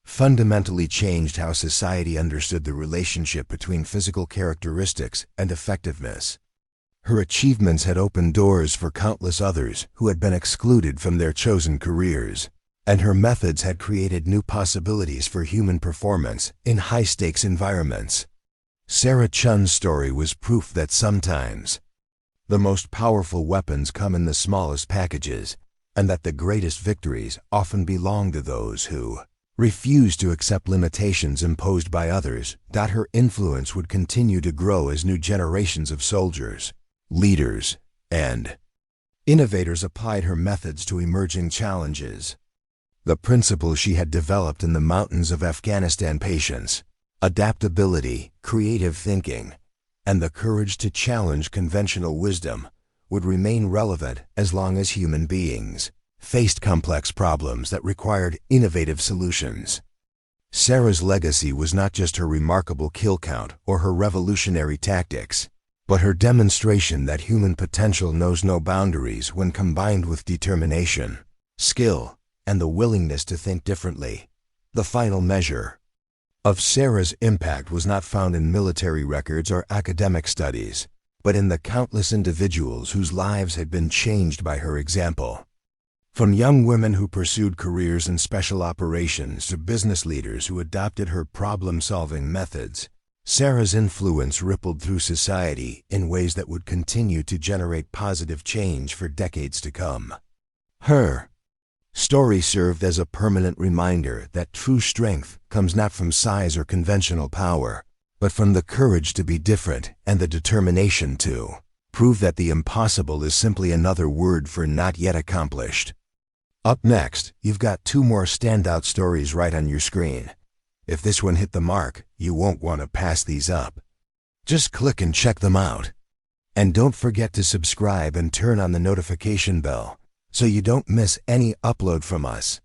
fundamentally changed how society understood the relationship between physical characteristics and effectiveness. Her achievements had opened doors for countless others who had been excluded from their chosen careers, and her methods had created new possibilities for human performance in high-stakes environments. Sarah Chen's story was proof that sometimes the most powerful weapons come in the smallest packages, and that the greatest victories often belong to those who refuse to accept limitations imposed by others. Her influence would continue to grow as new generations of soldiers, leaders, and innovators applied her methods to emerging challenges. The principles she had developed in the mountains of Afghanistan, patience, adaptability, creative thinking, and the courage to challenge conventional wisdom, would remain relevant as long as human beings faced complex problems that required innovative solutions. Sarah's legacy was not just her remarkable kill count or her revolutionary tactics, but her demonstration that human potential knows no boundaries when combined with determination, skill, and the willingness to think differently. The final measure of Sarah's impact was not found in military records or academic studies, but in the countless individuals whose lives had been changed by her example. From young women who pursued careers in special operations to business leaders who adopted her problem-solving methods, Sarah's influence rippled through society in ways that would continue to generate positive change for decades to come. Her story served as a permanent reminder that true strength comes not from size or conventional power, but from the courage to be different and the determination to prove that the impossible is simply another word for not yet accomplished. Up next, you've got two more standout stories right on your screen. If this one hit the mark, you won't want to pass these up. Just click and check them out. And don't forget to subscribe and turn on the notification bell so you don't miss any upload from us.